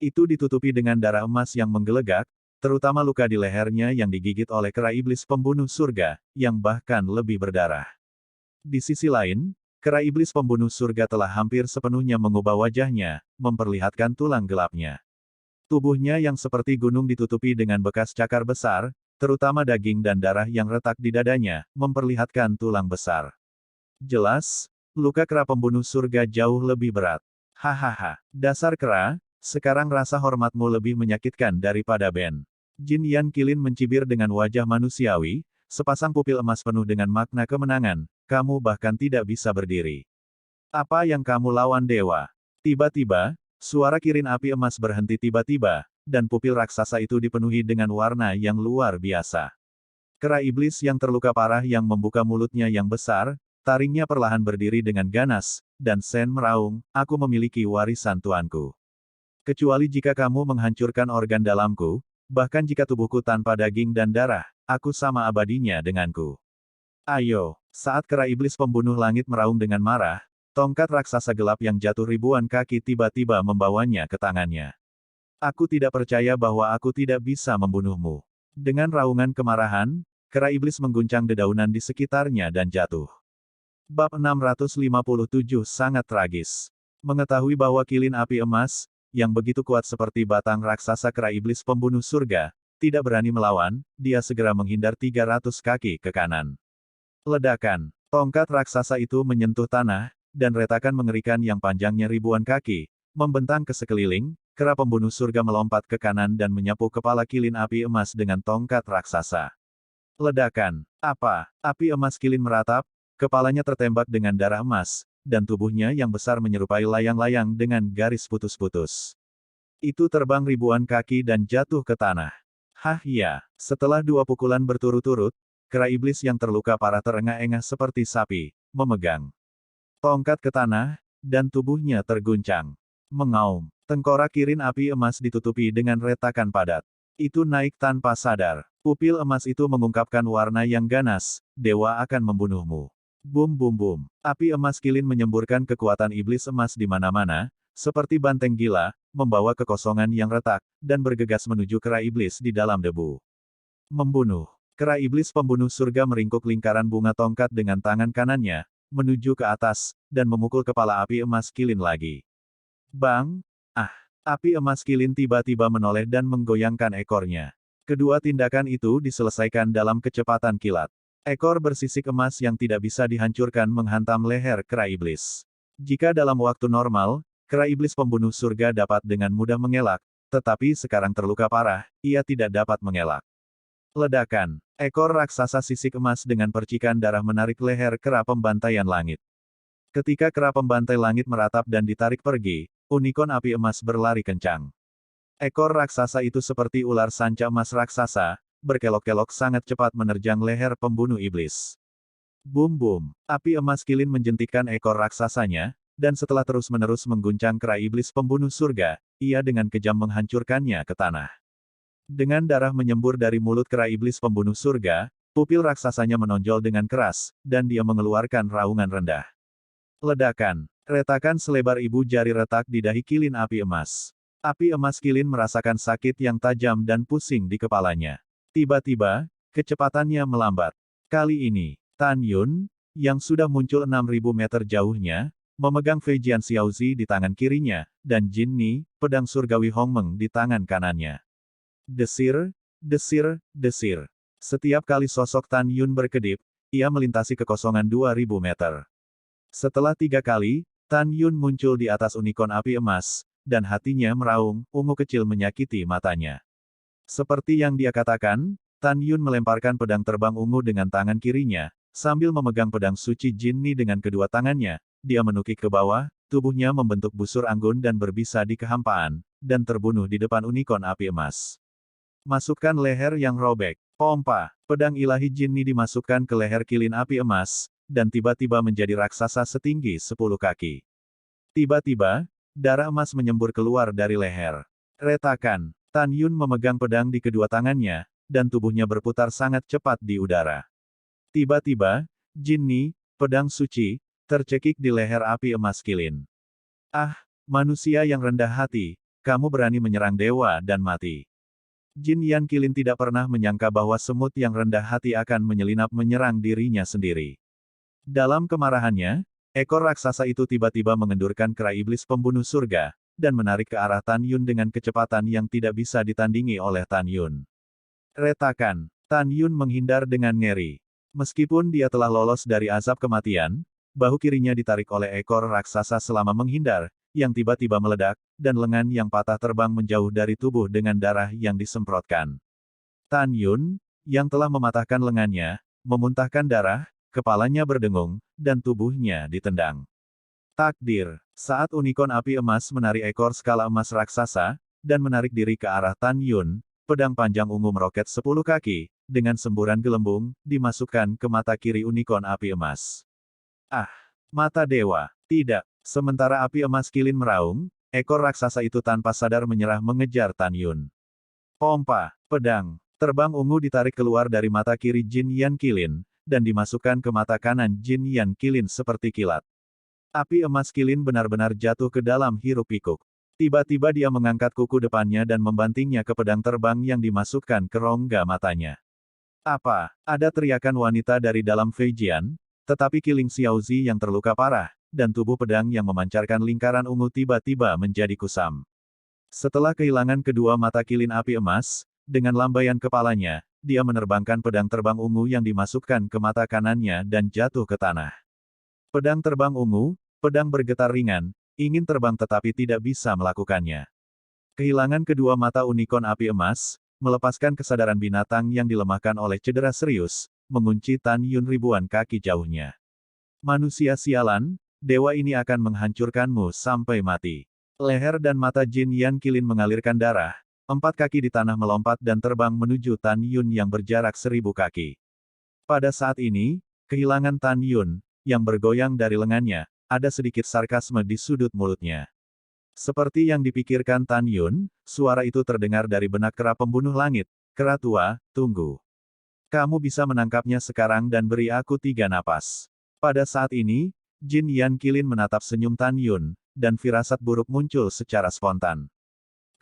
Itu ditutupi dengan darah emas yang menggelegak, terutama luka di lehernya yang digigit oleh kera iblis pembunuh surga, yang bahkan lebih berdarah. Di sisi lain, kera iblis pembunuh surga telah hampir sepenuhnya mengubah wajahnya, memperlihatkan tulang gelapnya. Tubuhnya yang seperti gunung ditutupi dengan bekas cakar besar, terutama daging dan darah yang retak di dadanya, memperlihatkan tulang besar. Jelas, luka kera pembunuh surga jauh lebih berat. Hahaha, dasar kera, sekarang rasa hormatmu lebih menyakitkan daripada Ben. Jin Yan Qilin mencibir dengan wajah manusiawi, sepasang pupil emas penuh dengan makna kemenangan, kamu bahkan tidak bisa berdiri. Apa yang kamu lawan dewa? Tiba-tiba, suara kirin api emas berhenti tiba-tiba, dan pupil raksasa itu dipenuhi dengan warna yang luar biasa. Kera iblis yang terluka parah yang membuka mulutnya yang besar, taringnya perlahan berdiri dengan ganas, dan Sen meraung, aku memiliki warisan tuanku. Kecuali jika kamu menghancurkan organ dalamku, bahkan jika tubuhku tanpa daging dan darah, aku sama abadinya denganku. Ayo, saat kera iblis pembunuh langit meraung dengan marah, tongkat raksasa gelap yang jatuh ribuan kaki tiba-tiba membawanya ke tangannya. Aku tidak percaya bahwa aku tidak bisa membunuhmu. Dengan raungan kemarahan, kera iblis mengguncang dedaunan di sekitarnya dan jatuh. Bab 657 sangat tragis. Mengetahui bahwa kilin api emas, yang begitu kuat seperti batang raksasa kera iblis pembunuh surga, tidak berani melawan, dia segera menghindar 300 kaki ke kanan. Ledakan. Tongkat raksasa itu menyentuh tanah, dan retakan mengerikan yang panjangnya ribuan kaki, membentang ke sekeliling, kera pembunuh surga melompat ke kanan dan menyapu kepala kilin api emas dengan tongkat raksasa. Ledakan. Apa? Api emas kilin meratap, kepalanya tertembak dengan darah emas, dan tubuhnya yang besar menyerupai layang-layang dengan garis putus-putus. Itu terbang ribuan kaki dan jatuh ke tanah. Hah ya, setelah 2 pukulan berturut-turut, kera iblis yang terluka parah terengah-engah seperti sapi, memegang tongkat ke tanah, dan tubuhnya terguncang. Mengaum, tengkorak kirin api emas ditutupi dengan retakan padat. Itu naik tanpa sadar. Pupil emas itu mengungkapkan warna yang ganas, dewa akan membunuhmu. Bum bum bum. Api emas kilin menyemburkan kekuatan iblis emas di mana-mana, seperti banteng gila, membawa kekosongan yang retak, dan bergegas menuju kera iblis di dalam debu. Membunuh. Kera iblis pembunuh surga meringkuk lingkaran bunga tongkat dengan tangan kanannya, menuju ke atas, dan memukul kepala api emas kilin lagi. Bang! Ah! Api emas kilin tiba-tiba menoleh dan menggoyangkan ekornya. Kedua tindakan itu diselesaikan dalam kecepatan kilat. Ekor bersisik emas yang tidak bisa dihancurkan menghantam leher kera iblis. Jika dalam waktu normal, kera iblis pembunuh surga dapat dengan mudah mengelak, tetapi sekarang terluka parah, ia tidak dapat mengelak. Ledakan. Ekor raksasa sisik emas dengan percikan darah menarik leher kera pembantaian langit. Ketika kera pembantai langit meratap dan ditarik pergi, unikorn api emas berlari kencang. Ekor raksasa itu seperti ular sanca emas raksasa, berkelok-kelok sangat cepat menerjang leher pembunuh iblis. Bum bum. Api emas kilin menjentikkan ekor raksasanya, dan setelah terus-menerus mengguncang kera iblis pembunuh surga, ia dengan kejam menghancurkannya ke tanah. Dengan darah menyembur dari mulut kera iblis pembunuh surga, pupil raksasanya menonjol dengan keras, dan dia mengeluarkan raungan rendah. Ledakan. Retakan selebar ibu jari retak di dahi kilin api emas. Api emas kilin merasakan sakit yang tajam dan pusing di kepalanya. Tiba-tiba, kecepatannya melambat. Kali ini, Tan Yun, yang sudah muncul 6.000 meter jauhnya, memegang Fei Jian Xiaozi di tangan kirinya, dan Jin Ni, pedang surgawi Hongmeng di tangan kanannya. Desir, desir, desir. Setiap kali sosok Tan Yun berkedip, ia melintasi kekosongan 2.000 meter. Setelah 3 kali, Tan Yun muncul di atas unikorn api emas, dan hatinya meraung, ungu kecil menyakiti matanya. Seperti yang dia katakan, Tan Yun melemparkan pedang terbang ungu dengan tangan kirinya, sambil memegang pedang suci Jin Ni dengan kedua tangannya, dia menukik ke bawah, tubuhnya membentuk busur anggun dan berbisa di kehampaan, dan terbunuh di depan unikorn api emas. Masukkan leher yang robek. Pompa. Pedang ilahi Jin Ni dimasukkan ke leher kilin api emas, dan tiba-tiba menjadi raksasa setinggi 10 kaki. Tiba-tiba, darah emas menyembur keluar dari leher. Retakan. Tan Yun memegang pedang di kedua tangannya, dan tubuhnya berputar sangat cepat di udara. Tiba-tiba, Jin Ni, pedang suci, tercekik di leher api emas kilin. Ah, manusia yang rendah hati, kamu berani menyerang dewa dan mati. Jin Yan Qilin tidak pernah menyangka bahwa semut yang rendah hati akan menyelinap menyerang dirinya sendiri. Dalam kemarahannya, ekor raksasa itu tiba-tiba mengendurkan kera iblis pembunuh surga, dan menarik ke arah Tan Yun dengan kecepatan yang tidak bisa ditandingi oleh Tan Yun. Retakan, Tan Yun menghindar dengan ngeri. Meskipun dia telah lolos dari azab kematian, bahu kirinya ditarik oleh ekor raksasa selama menghindar, yang tiba-tiba meledak, dan lengan yang patah terbang menjauh dari tubuh dengan darah yang disemprotkan. Tan Yun, yang telah mematahkan lengannya, memuntahkan darah, kepalanya berdengung, dan tubuhnya ditendang. Takdir, saat unicorn api emas menari ekor skala emas raksasa, dan menarik diri ke arah Tan Yun, pedang panjang ungu meroket 10 kaki, dengan semburan gelembung, dimasukkan ke mata kiri unicorn api emas. Ah! Mata dewa! Tidak! Sementara api emas Qilin meraung, ekor raksasa itu tanpa sadar menyerah mengejar Tan Yun. Pompa, pedang, terbang ungu ditarik keluar dari mata kiri Jin Yan Qilin, dan dimasukkan ke mata kanan Jin Yan Qilin seperti kilat. Api emas Qilin benar-benar jatuh ke dalam hiruk-pikuk. Tiba-tiba dia mengangkat kuku depannya dan membantingnya ke pedang terbang yang dimasukkan ke rongga matanya. Apa? Ada teriakan wanita dari dalam Feijian, tetapi Qilin Xiaozi yang terluka parah, dan tubuh pedang yang memancarkan lingkaran ungu tiba-tiba menjadi kusam. Setelah kehilangan kedua mata Qilin api emas, dengan lambaian kepalanya, dia menerbangkan pedang terbang ungu yang dimasukkan ke mata kanannya dan jatuh ke tanah. Pedang terbang ungu, pedang bergetar ringan, ingin terbang tetapi tidak bisa melakukannya. Kehilangan kedua mata unicorn api emas, melepaskan kesadaran binatang yang dilemahkan oleh cedera serius, mengunci Tan Yun ribuan kaki jauhnya. Manusia sialan, dewa ini akan menghancurkanmu sampai mati. Leher dan mata Jin Yan Qilin mengalirkan darah, 4 kaki di tanah melompat dan terbang menuju Tan Yun yang berjarak 1000 kaki. Pada saat ini, kehilangan Tan Yun, yang bergoyang dari lengannya, ada sedikit sarkasme di sudut mulutnya. Seperti yang dipikirkan Tan Yun, suara itu terdengar dari benak kera pembunuh langit. Kera tua, tunggu. Kamu bisa menangkapnya sekarang dan beri aku 3 napas. Pada saat ini, Jin Yan Qilin menatap senyum Tan Yun, dan firasat buruk muncul secara spontan.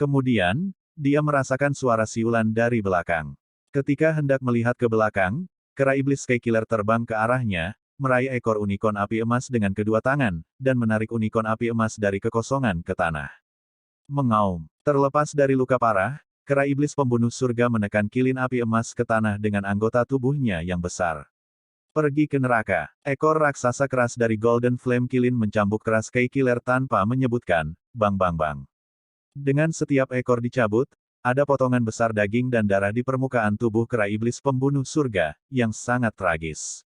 Kemudian, dia merasakan suara siulan dari belakang. Ketika hendak melihat ke belakang, kera iblis Sky Killer terbang ke arahnya, meraih ekor unicorn api emas dengan kedua tangan, dan menarik unicorn api emas dari kekosongan ke tanah. Mengaum. Terlepas dari luka parah, kera iblis pembunuh surga menekan Qilin api emas ke tanah dengan anggota tubuhnya yang besar. Pergi ke neraka. Ekor raksasa keras dari Golden Flame Qilin mencambuk keras Sky Killer tanpa menyebutkan, bang bang bang. Dengan setiap ekor dicabut, ada potongan besar daging dan darah di permukaan tubuh kera iblis pembunuh surga, yang sangat tragis.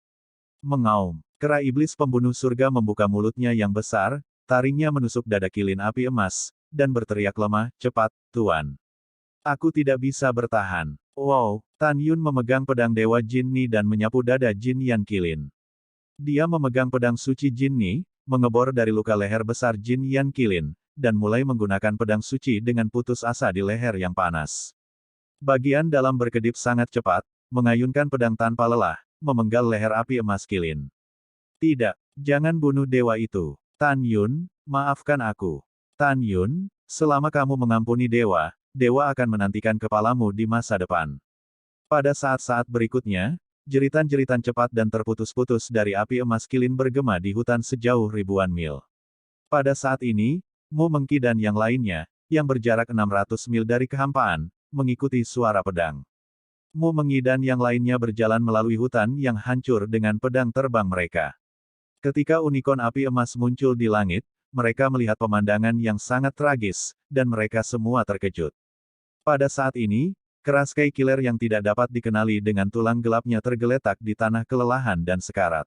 Mengaum. Kera iblis pembunuh surga membuka mulutnya yang besar, taringnya menusuk dada Qilin api emas, dan berteriak lemah, cepat, Tuan. Aku tidak bisa bertahan. Wow, Tan Yun memegang pedang Dewa Jin Ni dan menyapu dada Jin Yan Qilin. Dia memegang pedang suci Jin Ni, mengebor dari luka leher besar Jin Yan Qilin, dan mulai menggunakan pedang suci dengan putus asa di leher yang panas. Bagian dalam berkedip sangat cepat, mengayunkan pedang tanpa lelah, memenggal leher api emas Qilin. Tidak, jangan bunuh dewa itu. Tan Yun, maafkan aku. Tan Yun, selama kamu mengampuni dewa, dewa akan menantikan kepalamu di masa depan. Pada saat-saat berikutnya, jeritan-jeritan cepat dan terputus-putus dari api emas Qilin bergema di hutan sejauh ribuan mil. Pada saat ini, Mu Mengqi dan yang lainnya, yang berjarak 600 mil dari kehampaan, mengikuti suara pedang. Mu Mengqi dan yang lainnya berjalan melalui hutan yang hancur dengan pedang terbang mereka. Ketika unicorn api emas muncul di langit, mereka melihat pemandangan yang sangat tragis, dan mereka semua terkejut. Pada saat ini, kera Sky Killer yang tidak dapat dikenali dengan tulang gelapnya tergeletak di tanah kelelahan dan sekarat.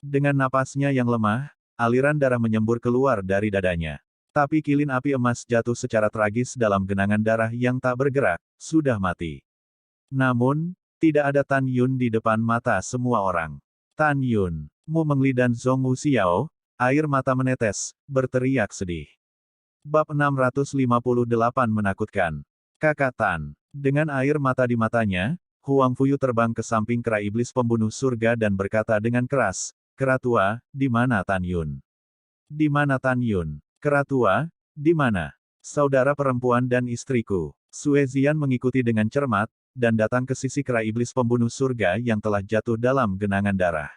Dengan napasnya yang lemah, aliran darah menyembur keluar dari dadanya. Tapi Qilin api emas jatuh secara tragis dalam genangan darah yang tak bergerak, sudah mati. Namun, tidak ada Tan Yun di depan mata semua orang. Tan Yun, Mu Mengli dan Zhong Wuxiao, air mata menetes, berteriak sedih. Bab 658 menakutkan. Kakak Tan. Dengan air mata di matanya, Huang Fuyu terbang ke samping kera iblis pembunuh surga dan berkata dengan keras, "Kera tua, di mana Tan Yun? Di mana Tan Yun? Kera tua, di mana? Saudara perempuan dan istriku." Sue Zian mengikuti dengan cermat, dan datang ke sisi kera iblis pembunuh surga yang telah jatuh dalam genangan darah.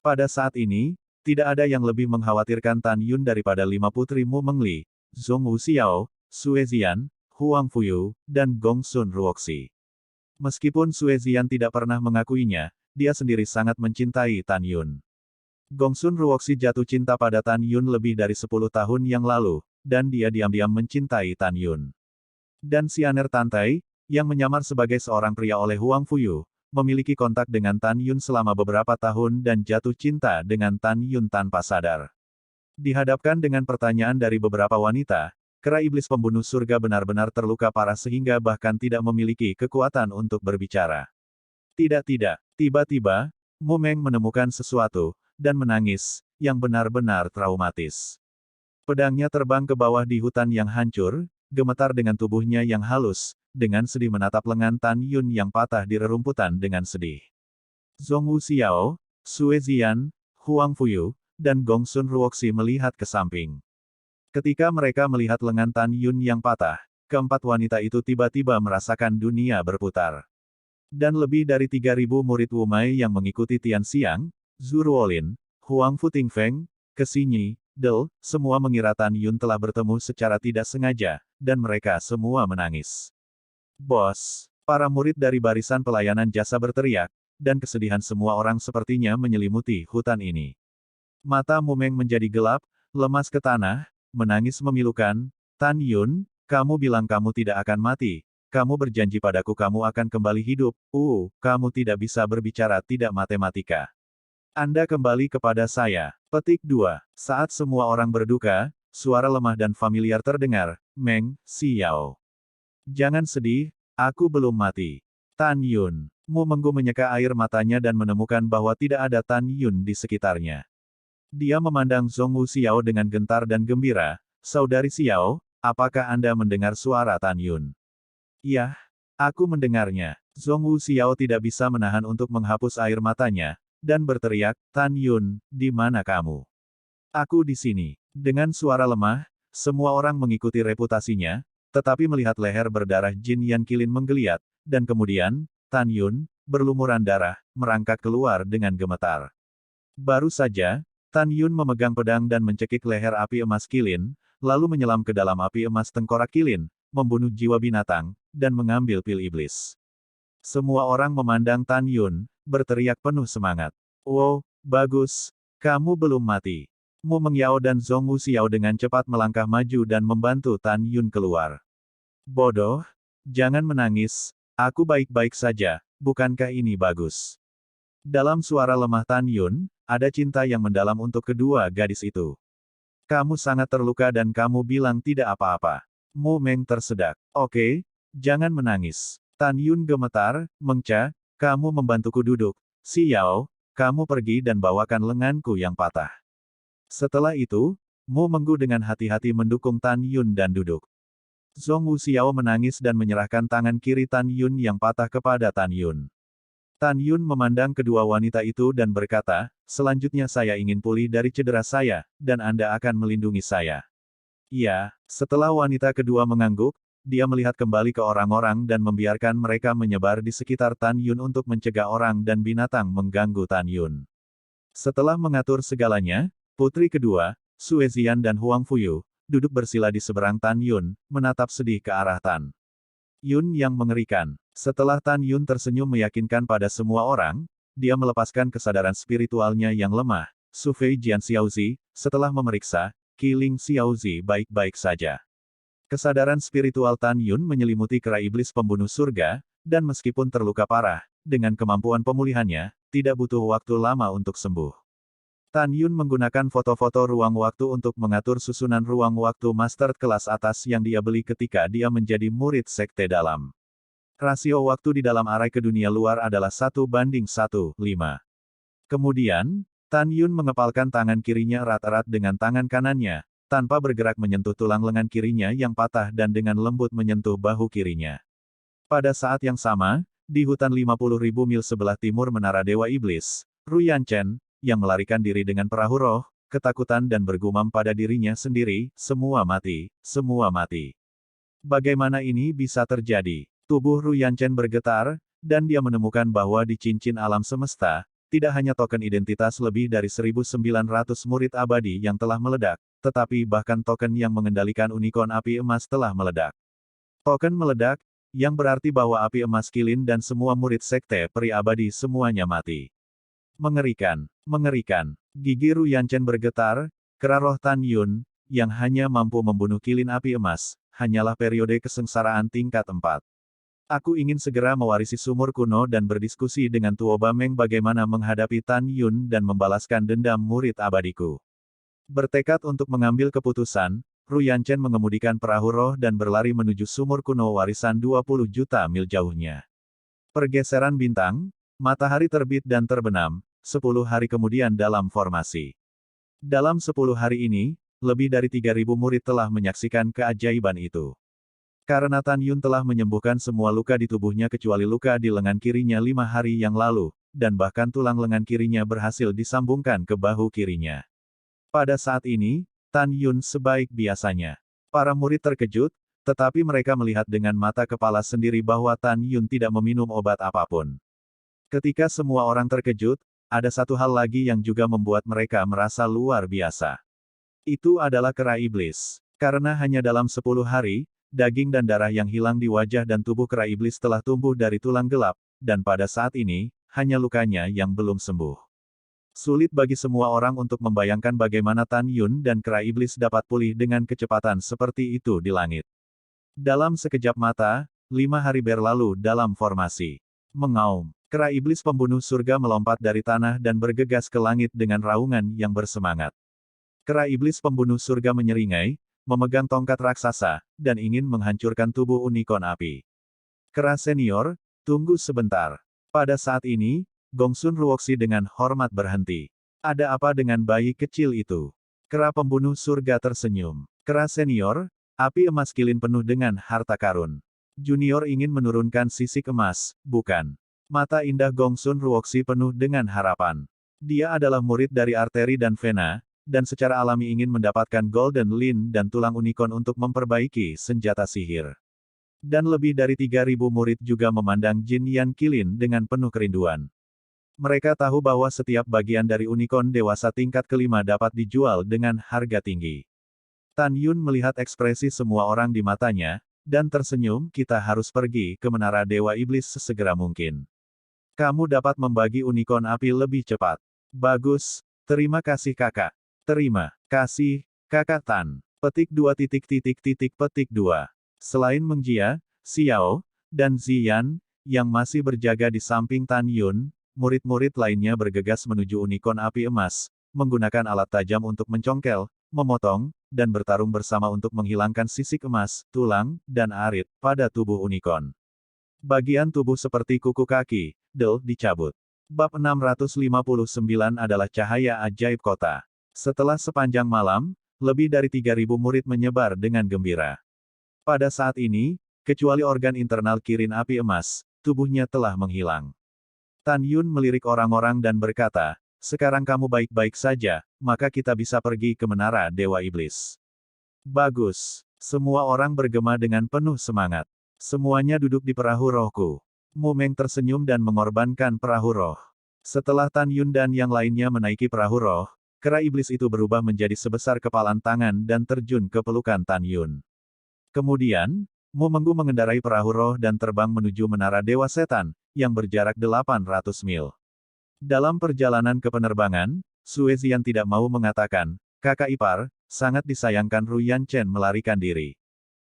Pada saat ini, tidak ada yang lebih mengkhawatirkan Tan Yun daripada 5 putri Mu Mengli, Zhong Wuxiao, Sue Zian, Huang Fuyu, dan Gong Sun Ruoxi. Meskipun Sue Zian tidak pernah mengakuinya, dia sendiri sangat mencintai Tan Yun. Gong Sun Ruoxi jatuh cinta pada Tan Yun lebih dari 10 tahun yang lalu, dan dia diam-diam mencintai Tan Yun. Dan Xianer Tantai, yang menyamar sebagai seorang pria oleh Huang Fuyu, memiliki kontak dengan Tan Yun selama beberapa tahun dan jatuh cinta dengan Tan Yun tanpa sadar. Dihadapkan dengan pertanyaan dari beberapa wanita, kera iblis pembunuh surga benar-benar terluka parah sehingga bahkan tidak memiliki kekuatan untuk berbicara. Tidak, tiba-tiba, Mu Meng menemukan sesuatu, dan menangis, yang benar-benar traumatis. Pedangnya terbang ke bawah di hutan yang hancur, gemetar dengan tubuhnya yang halus, dengan sedih menatap lengan Tan Yun yang patah di rerumputan dengan sedih. Zhong Wuxiao, Sue Zian, Huang Fuyu, dan Gong Sun Ruoxi melihat ke samping. Ketika mereka melihat lengan Tan Yun yang patah, keempat wanita itu tiba-tiba merasakan dunia berputar. Dan lebih dari 3.000 murid Wumai yang mengikuti Tian Xiang, Zhu Ruolin, Huang Futingfeng, Kesinyi, Del, semua mengira Tan Yun telah bertemu secara tidak sengaja, dan mereka semua menangis. Bos, para murid dari barisan pelayanan jasa berteriak, dan kesedihan semua orang sepertinya menyelimuti hutan ini. Mata Mu Meng menjadi gelap, lemas ke tanah, menangis memilukan. Tan Yun, kamu bilang kamu tidak akan mati. Kamu berjanji padaku kamu akan kembali hidup. Kamu tidak bisa berbicara tidak matematika. Anda kembali kepada saya. Petik 2. Saat semua orang berduka, suara lemah dan familiar terdengar, Meng, Xiao. Jangan sedih, aku belum mati. Tan Yun. Mu Menggu menyeka air matanya dan menemukan bahwa tidak ada Tan Yun di sekitarnya. Dia memandang Zhong Wuxiao dengan gentar dan gembira, Saudari Xiao, apakah Anda mendengar suara Tan Yun? Iya, aku mendengarnya. Zhong Wuxiao tidak bisa menahan untuk menghapus air matanya, dan berteriak, Tan Yun, di mana kamu? Aku di sini. Dengan suara lemah, semua orang mengikuti reputasinya, tetapi melihat leher berdarah Jin Yan Kilin menggeliat, dan kemudian, Tan Yun, berlumuran darah, merangkak keluar dengan gemetar. Baru saja, Tan Yun memegang pedang dan mencekik leher api emas Kilin, lalu menyelam ke dalam api emas tengkorak Kilin, membunuh jiwa binatang, dan mengambil pil iblis. Semua orang memandang Tan Yun, berteriak penuh semangat. Wow, bagus. Kamu belum mati. Mu Mengyao dan Zhong Wuxiao dengan cepat melangkah maju dan membantu Tan Yun keluar. Bodoh. Jangan menangis. Aku baik-baik saja, bukankah ini bagus? Dalam suara lemah Tan Yun, ada cinta yang mendalam untuk kedua gadis itu. Kamu sangat terluka dan kamu bilang tidak apa-apa. Mu Meng tersedak. Oke, jangan menangis. Tan Yun gemetar, Mengca, kamu membantuku duduk. Xiao, kamu pergi dan bawakan lenganku yang patah. Setelah itu, Mu Menggu dengan hati-hati mendukung Tan Yun dan duduk. Zhong Wuxiao menangis dan menyerahkan tangan kiri Tan Yun yang patah kepada Tan Yun. Tan Yun memandang kedua wanita itu dan berkata, selanjutnya saya ingin pulih dari cedera saya, dan Anda akan melindungi saya. Iya, setelah wanita kedua mengangguk, dia melihat kembali ke orang-orang dan membiarkan mereka menyebar di sekitar Tan Yun untuk mencegah orang dan binatang mengganggu Tan Yun. Setelah mengatur segalanya, putri kedua, Sue Zian dan Huang Fuyu, duduk bersila di seberang Tan Yun, menatap sedih ke arah Tan Yun yang mengerikan. Setelah Tan Yun tersenyum meyakinkan pada semua orang, dia melepaskan kesadaran spiritualnya yang lemah. Su Fei Jian Xiaozi, setelah memeriksa, Qi Ling Xiaozi baik-baik saja. Kesadaran spiritual Tan Yun menyelimuti kera iblis pembunuh surga, dan meskipun terluka parah, dengan kemampuan pemulihannya, tidak butuh waktu lama untuk sembuh. Tan Yun menggunakan foto-foto ruang waktu untuk mengatur susunan ruang waktu master kelas atas yang dia beli ketika dia menjadi murid sekte dalam. Rasio waktu di dalam arai ke dunia luar adalah 1:1,5. Kemudian, Tan Yun mengepalkan tangan kirinya erat-erat dengan tangan kanannya, tanpa bergerak menyentuh tulang lengan kirinya yang patah dan dengan lembut menyentuh bahu kirinya. Pada saat yang sama, di hutan 50.000 mil sebelah timur Menara Dewa Iblis, Ruyan Chen, yang melarikan diri dengan perahu roh, ketakutan dan bergumam pada dirinya sendiri, semua mati, semua mati. Bagaimana ini bisa terjadi? Tubuh Ru Yanchen bergetar, dan dia menemukan bahwa di cincin alam semesta, tidak hanya token identitas lebih dari 1.900 murid abadi yang telah meledak, tetapi bahkan token yang mengendalikan unicorn api emas telah meledak. Token meledak, yang berarti bahwa api emas kilin dan semua murid sekte peri abadi semuanya mati. Mengerikan, mengerikan. Gigi Ru Yanchen bergetar, kera roh Tan Yun, yang hanya mampu membunuh kilin api emas, hanyalah periode kesengsaraan tingkat 4. Aku ingin segera mewarisi sumur kuno dan berdiskusi dengan Tuoba Meng bagaimana menghadapi Tan Yun dan membalaskan dendam murid abadiku. Bertekad untuk mengambil keputusan, Ru Yanchen mengemudikan perahu roh dan berlari menuju sumur kuno warisan 20 juta mil jauhnya. Pergeseran bintang, matahari terbit dan terbenam, 10 hari kemudian dalam formasi. Dalam 10 hari ini, lebih dari 3.000 murid telah menyaksikan keajaiban itu. Karena Tan Yun telah menyembuhkan semua luka di tubuhnya kecuali luka di lengan kirinya 5 hari yang lalu, dan bahkan tulang lengan kirinya berhasil disambungkan ke bahu kirinya. Pada saat ini, Tan Yun sebaik biasanya. Para murid terkejut, tetapi mereka melihat dengan mata kepala sendiri bahwa Tan Yun tidak meminum obat apapun. Ketika semua orang terkejut, ada satu hal lagi yang juga membuat mereka merasa luar biasa. Itu adalah kera iblis. Karena hanya dalam 10 hari, daging dan darah yang hilang di wajah dan tubuh kera iblis telah tumbuh dari tulang gelap, dan pada saat ini, hanya lukanya yang belum sembuh. Sulit bagi semua orang untuk membayangkan bagaimana Tan Yun dan kera iblis dapat pulih dengan kecepatan seperti itu di langit. Dalam sekejap mata, 5 hari berlalu dalam formasi. Mengaum, kera iblis pembunuh surga melompat dari tanah dan bergegas ke langit dengan raungan yang bersemangat. Kera iblis pembunuh surga menyeringai, memegang tongkat raksasa, dan ingin menghancurkan tubuh unicorn api. Kera senior, tunggu sebentar. Pada saat ini, Gongsun Ruoxi dengan hormat berhenti. Ada apa dengan bayi kecil itu? Kera pembunuh surga tersenyum. Kera senior, api emas kilin penuh dengan harta karun. Junior ingin menurunkan sisik emas, bukan? Mata indah Gongsun Ruoxi penuh dengan harapan. Dia adalah murid dari arteri dan vena, dan secara alami ingin mendapatkan golden lin dan tulang unicorn untuk memperbaiki senjata sihir. Dan lebih dari 3.000 murid juga memandang Jin Yan Kilin dengan penuh kerinduan. Mereka tahu bahwa setiap bagian dari unicorn dewasa tingkat kelima dapat dijual dengan harga tinggi. Tan Yun melihat ekspresi semua orang di matanya, dan tersenyum, kita harus pergi ke menara Dewa Iblis sesegera mungkin. Kamu dapat membagi unicorn api lebih cepat. Bagus, terima kasih kakak. Terima kasih, kakak Tan. Petik 2 petik 2. Selain Meng Jia, Xiao, dan Ziyan, yang masih berjaga di samping Tan Yun, murid-murid lainnya bergegas menuju unicorn api emas, menggunakan alat tajam untuk mencongkel, memotong, dan bertarung bersama untuk menghilangkan sisik emas, tulang, dan arit pada tubuh unicorn. Bagian tubuh seperti kuku kaki, dicabut. Bab 659 adalah cahaya ajaib kota. Setelah sepanjang malam, lebih dari 3.000 murid menyebar dengan gembira. Pada saat ini, kecuali organ internal Kirin api emas, tubuhnya telah menghilang. Tan Yun melirik orang-orang dan berkata, sekarang kamu baik-baik saja, maka kita bisa pergi ke menara Dewa Iblis. Bagus. Semua orang bergema dengan penuh semangat. Semuanya duduk di perahu rohku. Mu Meng tersenyum dan mengorbankan perahu roh. Setelah Tan Yun dan yang lainnya menaiki perahu roh, kera iblis itu berubah menjadi sebesar kepalan tangan dan terjun ke pelukan Tan Yun. Kemudian, Mu Menggu mengendarai perahu roh dan terbang menuju menara Dewa Setan, yang berjarak 800 mil. Dalam perjalanan ke penerbangan, Sue Ziyan tidak mau mengatakan, kakak ipar, sangat disayangkan Ru Yanchen melarikan diri.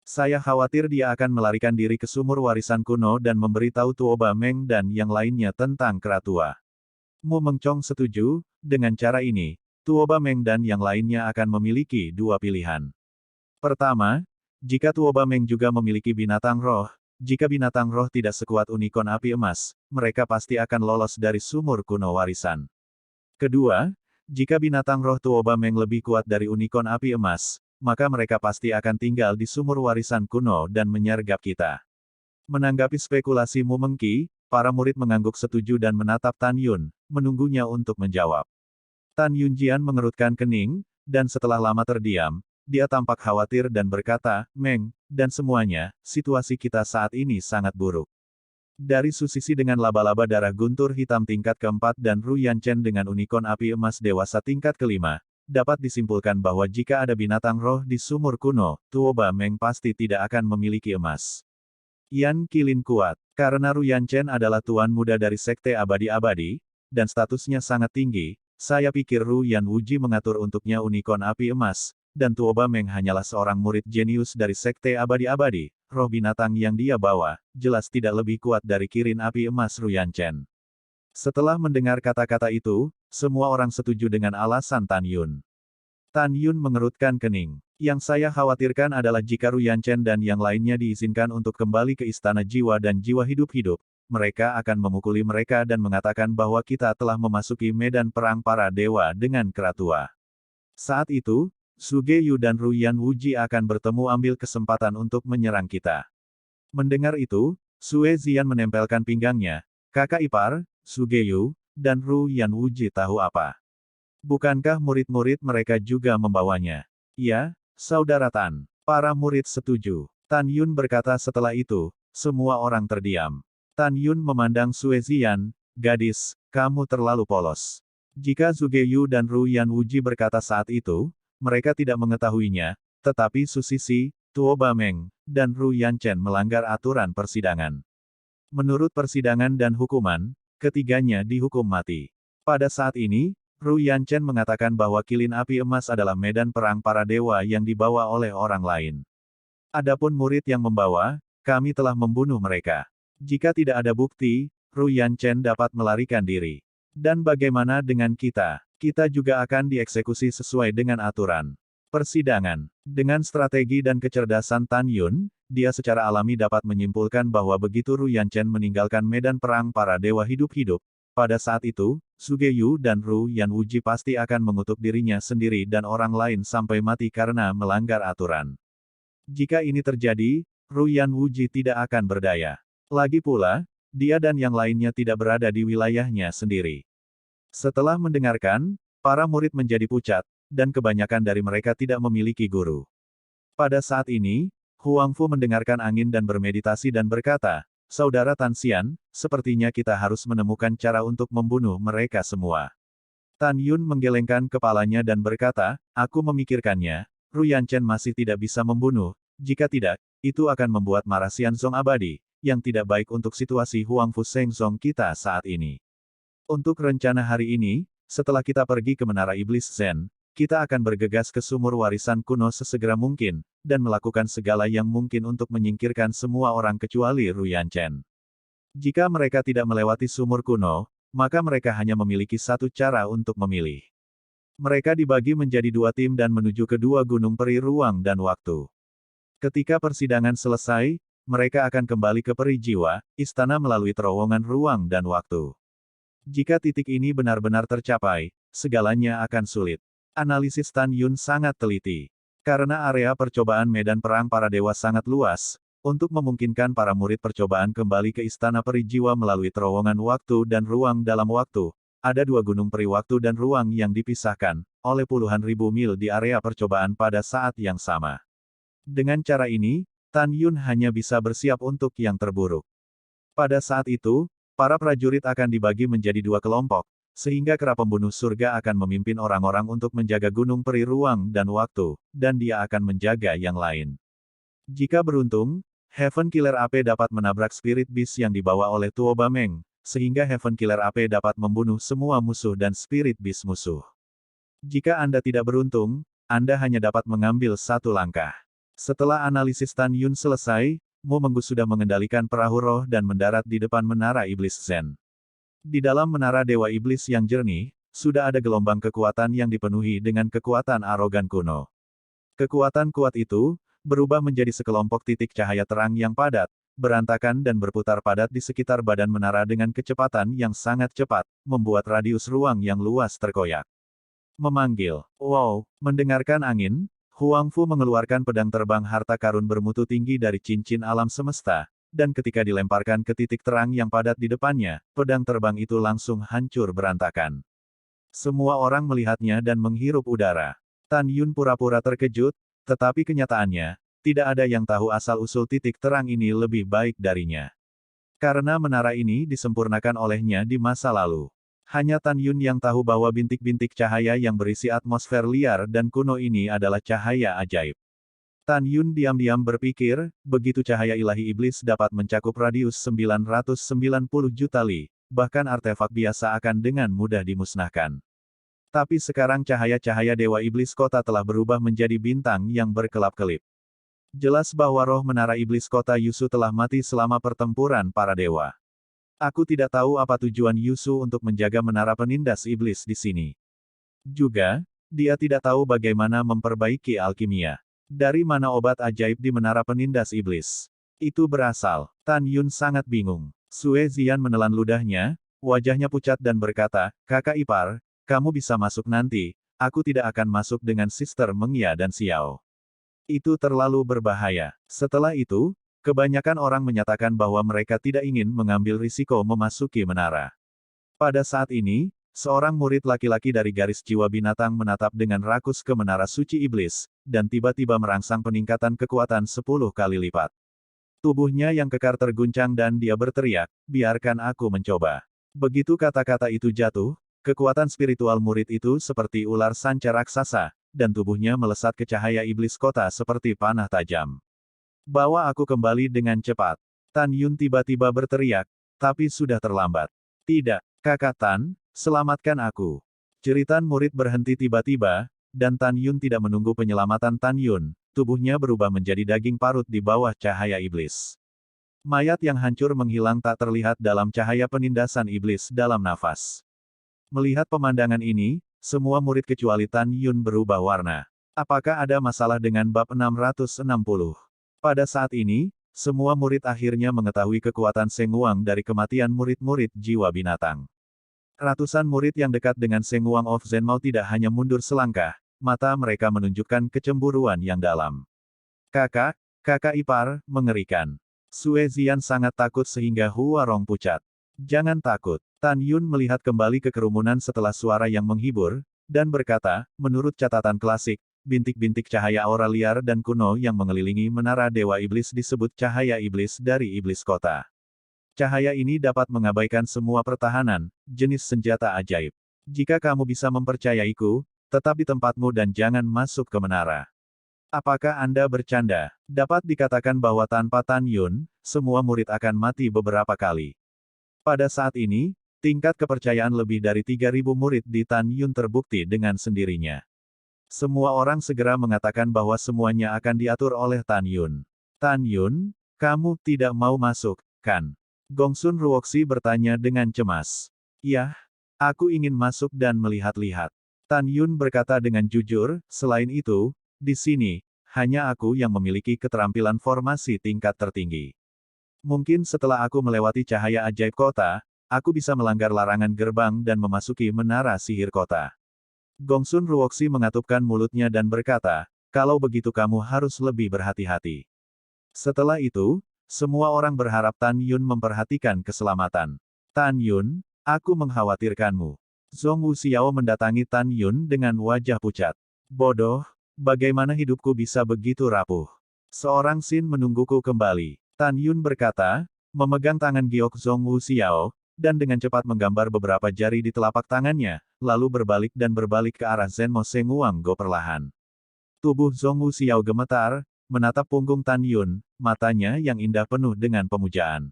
Saya khawatir dia akan melarikan diri ke sumur warisan kuno dan memberitahu Tuoba Meng dan yang lainnya tentang kera tua. Mu Mengcong setuju, dengan cara ini, Tuoba Meng dan yang lainnya akan memiliki dua pilihan. Pertama, jika Tuoba Meng juga memiliki binatang roh, jika binatang roh tidak sekuat unicorn api emas, mereka pasti akan lolos dari sumur kuno warisan. Kedua, jika binatang roh Tuoba Meng lebih kuat dari unicorn api emas, maka mereka pasti akan tinggal di sumur warisan kuno dan menyergap kita. Menanggapi spekulasi Mu Mengqi, para murid mengangguk setuju dan menatap Tan Yun, menunggunya untuk menjawab. Tan Yunjian mengerutkan kening, dan setelah lama terdiam, dia tampak khawatir dan berkata, Meng, dan semuanya, situasi kita saat ini sangat buruk. Dari Susisi dengan laba-laba darah guntur hitam tingkat keempat dan Ru Yanchen dengan unicorn api emas dewasa tingkat kelima, dapat disimpulkan bahwa jika ada binatang roh di sumur kuno, Tuo Ba Meng pasti tidak akan memiliki emas. Yan Qilin kuat, karena Ru Yanchen adalah tuan muda dari Sekte Abadi-Abadi, dan statusnya sangat tinggi, saya pikir Ru Yan Wuji mengatur untuknya unicorn api emas, dan Tuo Ba Meng hanyalah seorang murid jenius dari Sekte Abadi-Abadi, roh binatang yang dia bawa, jelas tidak lebih kuat dari Kirin api emas Ru Yanchen. Setelah mendengar kata-kata itu, semua orang setuju dengan alasan Tan Yun. Tan Yun mengerutkan kening. Yang saya khawatirkan adalah jika Ru Yanchen dan yang lainnya diizinkan untuk kembali ke Istana Jiwa dan Jiwa Hidup-Hidup, mereka akan memukuli mereka dan mengatakan bahwa kita telah memasuki medan perang para dewa dengan Keratua. Saat itu, Suge Yu dan Ru Yan Wuji akan bertemu ambil kesempatan untuk menyerang kita. Mendengar itu, Sue Zian menempelkan pinggangnya. Kakak ipar, Suge Yu, dan Ru Yan Wuji tahu apa? Bukankah murid-murid mereka juga membawanya? Ya, Saudara Tan. Para murid setuju. Tan Yun berkata setelah itu, semua orang terdiam. Tan Yun memandang Sue Zian, gadis, kamu terlalu polos. Jika Suge Yu dan Ru Yan Wuji berkata saat itu, mereka tidak mengetahuinya, tetapi Susisi, Tuo Ba Meng, dan Ru Yanchen melanggar aturan persidangan. Menurut persidangan dan hukuman, ketiganya dihukum mati. Pada saat ini, Ru Yanchen mengatakan bahwa Kilin api emas adalah medan perang para dewa yang dibawa oleh orang lain. Adapun murid yang membawa, kami telah membunuh mereka. Jika tidak ada bukti, Ru Yanchen dapat melarikan diri. Dan bagaimana dengan kita? Kita juga akan dieksekusi sesuai dengan aturan persidangan. Dengan strategi dan kecerdasan Tan Yun, dia secara alami dapat menyimpulkan bahwa begitu Ru Yanchen meninggalkan medan perang para dewa hidup-hidup, pada saat itu, Suge Yu dan Ru Yan Wuji pasti akan mengutuk dirinya sendiri dan orang lain sampai mati karena melanggar aturan. Jika ini terjadi, Ru Yan Wuji tidak akan berdaya. Lagi pula, dia dan yang lainnya tidak berada di wilayahnya sendiri. Setelah mendengarkan, para murid menjadi pucat, dan kebanyakan dari mereka tidak memiliki guru. Pada saat ini, Huang Fu mendengarkan angin dan bermeditasi dan berkata, Saudara Tan Xian, sepertinya kita harus menemukan cara untuk membunuh mereka semua. Tan Yun menggelengkan kepalanya dan berkata, aku memikirkannya, Ru Yanchen masih tidak bisa membunuh, jika tidak, itu akan membuat marah Xianzong abadi, yang tidak baik untuk situasi Huang Fu Shengzong kita saat ini. Untuk rencana hari ini, setelah kita pergi ke Menara Iblis Zen, kita akan bergegas ke sumur warisan kuno sesegera mungkin, dan melakukan segala yang mungkin untuk menyingkirkan semua orang kecuali Ru Yanchen. Jika mereka tidak melewati sumur kuno, maka mereka hanya memiliki satu cara untuk memilih. Mereka dibagi menjadi dua tim dan menuju ke dua gunung peri ruang dan waktu. Ketika persidangan selesai, mereka akan kembali ke peri jiwa, istana melalui terowongan ruang dan waktu. Jika titik ini benar-benar tercapai, segalanya akan sulit. Analisis Tan Yun sangat teliti. Karena area percobaan medan perang para dewa sangat luas, untuk memungkinkan para murid percobaan kembali ke istana peri jiwa melalui terowongan waktu dan ruang dalam waktu, ada dua gunung peri waktu dan ruang yang dipisahkan, oleh puluhan ribu mil di area percobaan pada saat yang sama. Dengan cara ini, Tan Yun hanya bisa bersiap untuk yang terburuk. Pada saat itu, para prajurit akan dibagi menjadi dua kelompok, sehingga kera pembunuh surga akan memimpin orang-orang untuk menjaga gunung peri ruang dan waktu, dan dia akan menjaga yang lain. Jika beruntung, Heaven Killer AP dapat menabrak Spirit Beast yang dibawa oleh Tuo Ba Meng, sehingga Heaven Killer AP dapat membunuh semua musuh dan Spirit Beast musuh. Jika Anda tidak beruntung, Anda hanya dapat mengambil satu langkah. Setelah analisis Tan Yun selesai, Mo Menggu sudah mengendalikan perahu roh dan mendarat di depan Menara Iblis Zen. Di dalam Menara Dewa Iblis yang jernih, sudah ada gelombang kekuatan yang dipenuhi dengan kekuatan arogan kuno. Kekuatan kuat itu, berubah menjadi sekelompok titik cahaya terang yang padat, berantakan dan berputar padat di sekitar badan menara dengan kecepatan yang sangat cepat, membuat radius ruang yang luas terkoyak. Memanggil, wow, mendengarkan angin, Huang Fu mengeluarkan pedang terbang harta karun bermutu tinggi dari cincin alam semesta, dan ketika dilemparkan ke titik terang yang padat di depannya, pedang terbang itu langsung hancur berantakan. Semua orang melihatnya dan menghirup udara. Tan Yun pura-pura terkejut, tetapi kenyataannya, tidak ada yang tahu asal-usul titik terang ini lebih baik darinya. Karena menara ini disempurnakan olehnya di masa lalu. Hanya Tan Yun yang tahu bahwa bintik-bintik cahaya yang berisi atmosfer liar dan kuno ini adalah cahaya ajaib. Tan Yun diam-diam berpikir, begitu cahaya ilahi iblis dapat mencakup radius 990 juta li, bahkan artefak biasa akan dengan mudah dimusnahkan. Tapi sekarang cahaya-cahaya Dewa Iblis Kota telah berubah menjadi bintang yang berkelap-kelip. Jelas bahwa roh menara iblis kota Yusu telah mati selama pertempuran para dewa. Aku tidak tahu apa tujuan Yusu untuk menjaga menara penindas iblis di sini. Juga, dia tidak tahu bagaimana memperbaiki alkimia. Dari mana obat ajaib di menara penindas iblis itu berasal? Tan Yun sangat bingung. Sue Zian menelan ludahnya, wajahnya pucat dan berkata, "Kakak ipar, kamu bisa masuk nanti, aku tidak akan masuk dengan Sister Mengya dan Xiao. Itu terlalu berbahaya." Setelah itu, kebanyakan orang menyatakan bahwa mereka tidak ingin mengambil risiko memasuki menara. Pada saat ini, seorang murid laki-laki dari garis jiwa binatang menatap dengan rakus ke menara suci iblis, dan tiba-tiba merangsang peningkatan kekuatan 10 kali lipat. Tubuhnya yang kekar terguncang dan dia berteriak, "Biarkan aku mencoba." Begitu kata-kata itu jatuh, kekuatan spiritual murid itu seperti ular sanca raksasa, dan tubuhnya melesat ke cahaya iblis kota seperti panah tajam. "Bawa aku kembali dengan cepat." Tan Yun tiba-tiba berteriak, tapi sudah terlambat. "Tidak, Kakak Tan, selamatkan aku." Jeritan murid berhenti tiba-tiba, dan Tan Yun tidak menunggu penyelamatan Tan Yun, tubuhnya berubah menjadi daging parut di bawah cahaya iblis. Mayat yang hancur menghilang tak terlihat dalam cahaya penindasan iblis dalam nafas. Melihat pemandangan ini, semua murid kecuali Tan Yun berubah warna. Apakah ada masalah dengan bab 660? Pada saat ini, semua murid akhirnya mengetahui kekuatan Seng Wang dari kematian murid-murid jiwa binatang. Ratusan murid yang dekat dengan Seng Wang of Zenmao tidak hanya mundur selangkah, mata mereka menunjukkan kecemburuan yang dalam. "Kakak, kakak ipar, mengerikan." Sue Zian sangat takut sehingga Hua Rong pucat. "Jangan takut." Tan Yun melihat kembali ke kerumunan setelah suara yang menghibur, dan berkata, "Menurut catatan klasik, bintik-bintik cahaya aura liar dan kuno yang mengelilingi menara Dewa Iblis disebut cahaya iblis dari iblis kota. Cahaya ini dapat mengabaikan semua pertahanan, jenis senjata ajaib. Jika kamu bisa mempercayaiku, tetap di tempatmu dan jangan masuk ke menara." "Apakah Anda bercanda?" Dapat dikatakan bahwa tanpa Tan Yun, semua murid akan mati beberapa kali. Pada saat ini, tingkat kepercayaan lebih dari 3.000 murid di Tan Yun terbukti dengan sendirinya. Semua orang segera mengatakan bahwa semuanya akan diatur oleh Tan Yun. "Tan Yun, kamu tidak mau masuk, kan?" Gongsun Ruoxi bertanya dengan cemas. "Yah, aku ingin masuk dan melihat-lihat." Tan Yun berkata dengan jujur, "Selain itu, di sini, hanya aku yang memiliki keterampilan formasi tingkat tertinggi. Mungkin setelah aku melewati cahaya ajaib kota, aku bisa melanggar larangan gerbang dan memasuki menara sihir kota." Gongsun Ruoxi mengatupkan mulutnya dan berkata, "Kalau begitu kamu harus lebih berhati-hati." Setelah itu, semua orang berharap Tan Yun memperhatikan keselamatan. "Tan Yun, aku mengkhawatirkanmu." Zhong Wuxiao mendatangi Tan Yun dengan wajah pucat. "Bodoh, bagaimana hidupku bisa begitu rapuh? Seorang Sin menungguku kembali." Tan Yun berkata, memegang tangan giok Zhong Wuxiao, dan dengan cepat menggambar beberapa jari di telapak tangannya, lalu berbalik dan berbalik ke arah Zenmo Seng Wang Go perlahan. Tubuh Zhong Wuxiao gemetar, menatap punggung Tan Yun, matanya yang indah penuh dengan pemujaan.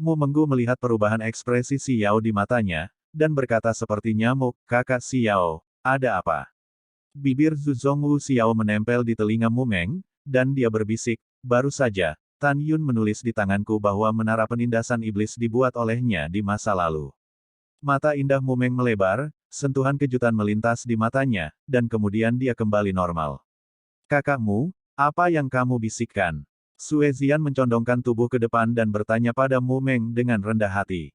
Mu Menggu melihat perubahan ekspresi Xiao di matanya, dan berkata seperti nyamuk, "Kakak Xiao, ada apa?" Bibir Zhong Wuxiao menempel di telinga Mu Meng, dan dia berbisik, "Baru saja, Tan Yun menulis di tanganku bahwa menara penindasan iblis dibuat olehnya di masa lalu." Mata indah Mu Meng melebar, sentuhan kejutan melintas di matanya, dan kemudian dia kembali normal. "Kakakmu, apa yang kamu bisikkan?" Sue Zian mencondongkan tubuh ke depan dan bertanya pada Mu Meng dengan rendah hati.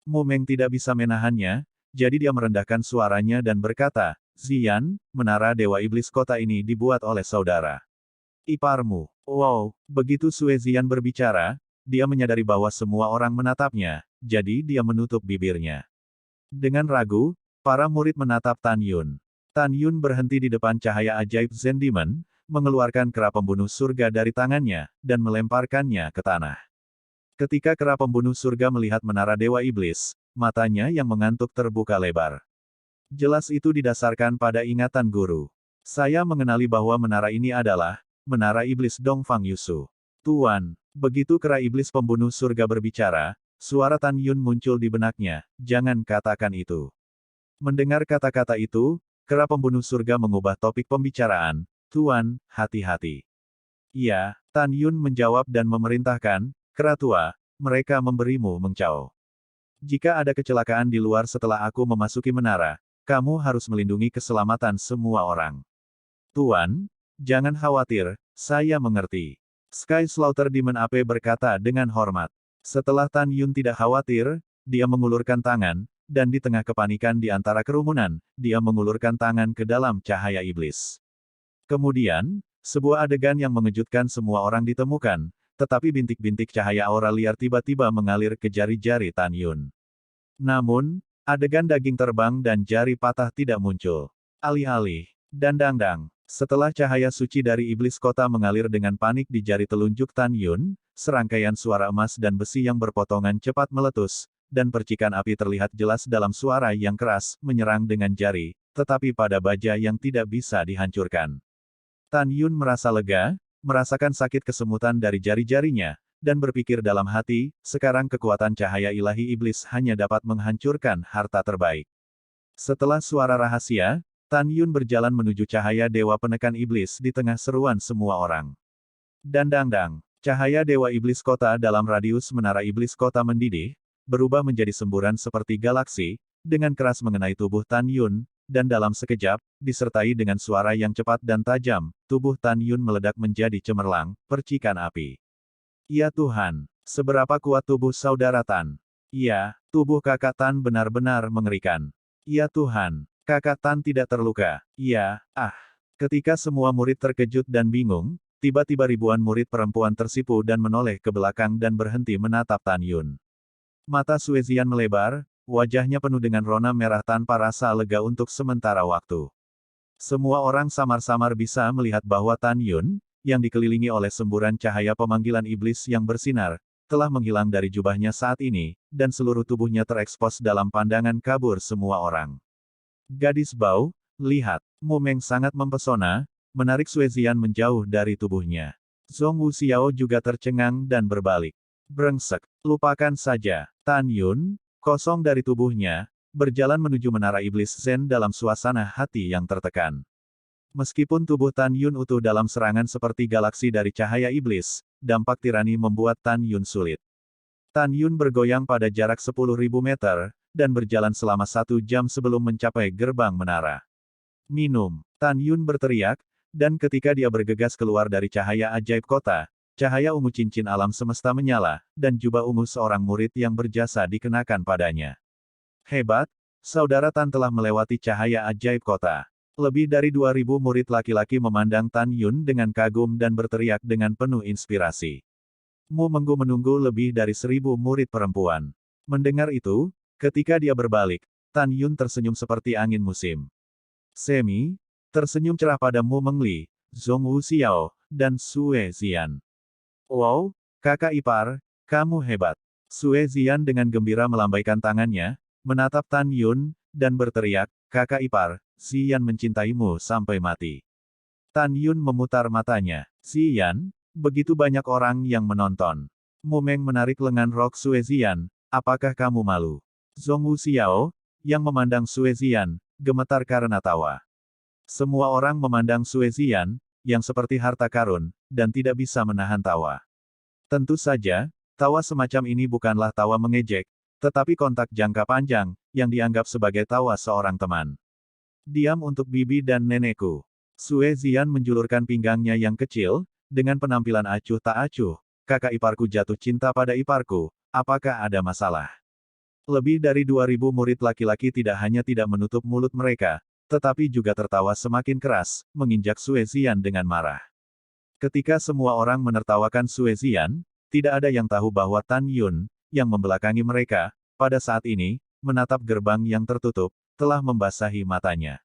Mu Meng tidak bisa menahannya, jadi dia merendahkan suaranya dan berkata, "Zian, menara Dewa Iblis kota ini dibuat oleh saudara iparmu." Wow, begitu Sue Zian berbicara, dia menyadari bahwa semua orang menatapnya, jadi dia menutup bibirnya. Dengan ragu, para murid menatap Tan Yun. Tan Yun berhenti di depan cahaya ajaib Zen Demon, mengeluarkan kera pembunuh surga dari tangannya, dan melemparkannya ke tanah. Ketika kera pembunuh surga melihat menara Dewa Iblis, matanya yang mengantuk terbuka lebar. Jelas itu didasarkan pada ingatan guru. Saya mengenali bahwa menara ini adalah Menara Iblis Dongfang Yusu. Tuan, begitu kera iblis pembunuh surga berbicara, suara Tan Yun muncul di benaknya, jangan katakan itu. Mendengar kata-kata itu, kera pembunuh surga mengubah topik pembicaraan, Tuan, hati-hati. Iya, Tan Yun menjawab dan memerintahkan, kera tua, mereka memberimu mengcau. Jika ada kecelakaan di luar setelah aku memasuki menara, kamu harus melindungi keselamatan semua orang. Tuan, jangan khawatir, saya mengerti. Sky Slaughter Demon AP berkata dengan hormat. Setelah Tan Yun tidak khawatir, dia mengulurkan tangan, dan di tengah kepanikan di antara kerumunan, dia mengulurkan tangan ke dalam cahaya iblis. Kemudian, sebuah adegan yang mengejutkan semua orang ditemukan, tetapi bintik-bintik cahaya aura liar tiba-tiba mengalir ke jari-jari Tan Yun. Namun, adegan daging terbang dan jari patah tidak muncul. Alih-alih, dang-dang-dang. Setelah cahaya suci dari iblis kota mengalir dengan panik di jari telunjuk Tan Yun, serangkaian suara emas dan besi yang berpotongan cepat meletus, dan percikan api terlihat jelas dalam suara yang keras, menyerang dengan jari, tetapi pada baja yang tidak bisa dihancurkan. Tan Yun merasa lega, merasakan sakit kesemutan dari jari-jarinya, dan berpikir dalam hati, sekarang kekuatan cahaya ilahi iblis hanya dapat menghancurkan harta terbaik. Setelah suara rahasia, Tan Yun berjalan menuju cahaya dewa penekan iblis di tengah seruan semua orang. Dang-dang-dang, cahaya dewa iblis kota dalam radius menara iblis kota mendidih, berubah menjadi semburan seperti galaksi, dengan keras mengenai tubuh Tan Yun, dan dalam sekejap, disertai dengan suara yang cepat dan tajam, tubuh Tan Yun meledak menjadi cemerlang, percikan api. Ya Tuhan, seberapa kuat tubuh saudara Tan? Ya, tubuh kakak Tan benar-benar mengerikan. Ya Tuhan. Kakak Tan tidak terluka. Iya, Ketika semua murid terkejut dan bingung, tiba-tiba ribuan murid perempuan tersipu dan menoleh ke belakang dan berhenti menatap Tan Yun. Mata Suezian melebar, wajahnya penuh dengan rona merah tanpa rasa lega untuk sementara waktu. Semua orang samar-samar bisa melihat bahwa Tan Yun, yang dikelilingi oleh semburan cahaya pemanggilan iblis yang bersinar, telah menghilang dari jubahnya saat ini, dan seluruh tubuhnya terekspos dalam pandangan kabur semua orang. Gadis bau, lihat, Mumeng sangat mempesona, menarik Suezian menjauh dari tubuhnya. Zhong Wuxiao juga tercengang dan berbalik. Brengsek, lupakan saja. Tan Yun, kosong dari tubuhnya, berjalan menuju menara iblis Zen dalam suasana hati yang tertekan. Meskipun tubuh Tan Yun utuh dalam serangan seperti galaksi dari cahaya iblis, dampak tirani membuat Tan Yun sulit. Tan Yun bergoyang pada jarak 10.000 meter, dan berjalan selama 1 jam sebelum mencapai gerbang menara. Minum, Tan Yun berteriak, dan ketika dia bergegas keluar dari cahaya ajaib kota, cahaya ungu cincin alam semesta menyala, dan jubah ungu seorang murid yang berjasa dikenakan padanya. Hebat, saudara Tan telah melewati cahaya ajaib kota. Lebih dari 2.000 murid laki-laki memandang Tan Yun dengan kagum dan berteriak dengan penuh inspirasi. Mu Menggu menunggu lebih dari 1.000 murid perempuan. Mendengar itu, ketika dia berbalik, Tan Yun tersenyum seperti angin musim. Semi, tersenyum cerah pada Mu Mengli, Zhong Wuxiao, dan Sue Zian. Wow, kakak ipar, kamu hebat. Sue Zian dengan gembira melambaikan tangannya, menatap Tan Yun, dan berteriak, kakak ipar, Zian mencintaimu sampai mati. Tan Yun memutar matanya. Zian, begitu banyak orang yang menonton. Mumeng menarik lengan rok Sue Zian, apakah kamu malu? Zhong Wuxiao, yang memandang Sue Zian, gemetar karena tawa. Semua orang memandang Sue Zian, yang seperti harta karun, dan tidak bisa menahan tawa. Tentu saja, tawa semacam ini bukanlah tawa mengejek, tetapi kontak jangka panjang, yang dianggap sebagai tawa seorang teman. Diam untuk bibi dan nenekku. Sue Zian menjulurkan pinggangnya yang kecil, dengan penampilan acuh tak acuh, kakak iparku jatuh cinta pada iparku, apakah ada masalah? Lebih dari 2.000 murid laki-laki tidak hanya tidak menutup mulut mereka, tetapi juga tertawa semakin keras, menginjak Sue Zian dengan marah. Ketika semua orang menertawakan Sue Zian, tidak ada yang tahu bahwa Tan Yun, yang membelakangi mereka, pada saat ini, menatap gerbang yang tertutup, telah membasahi matanya.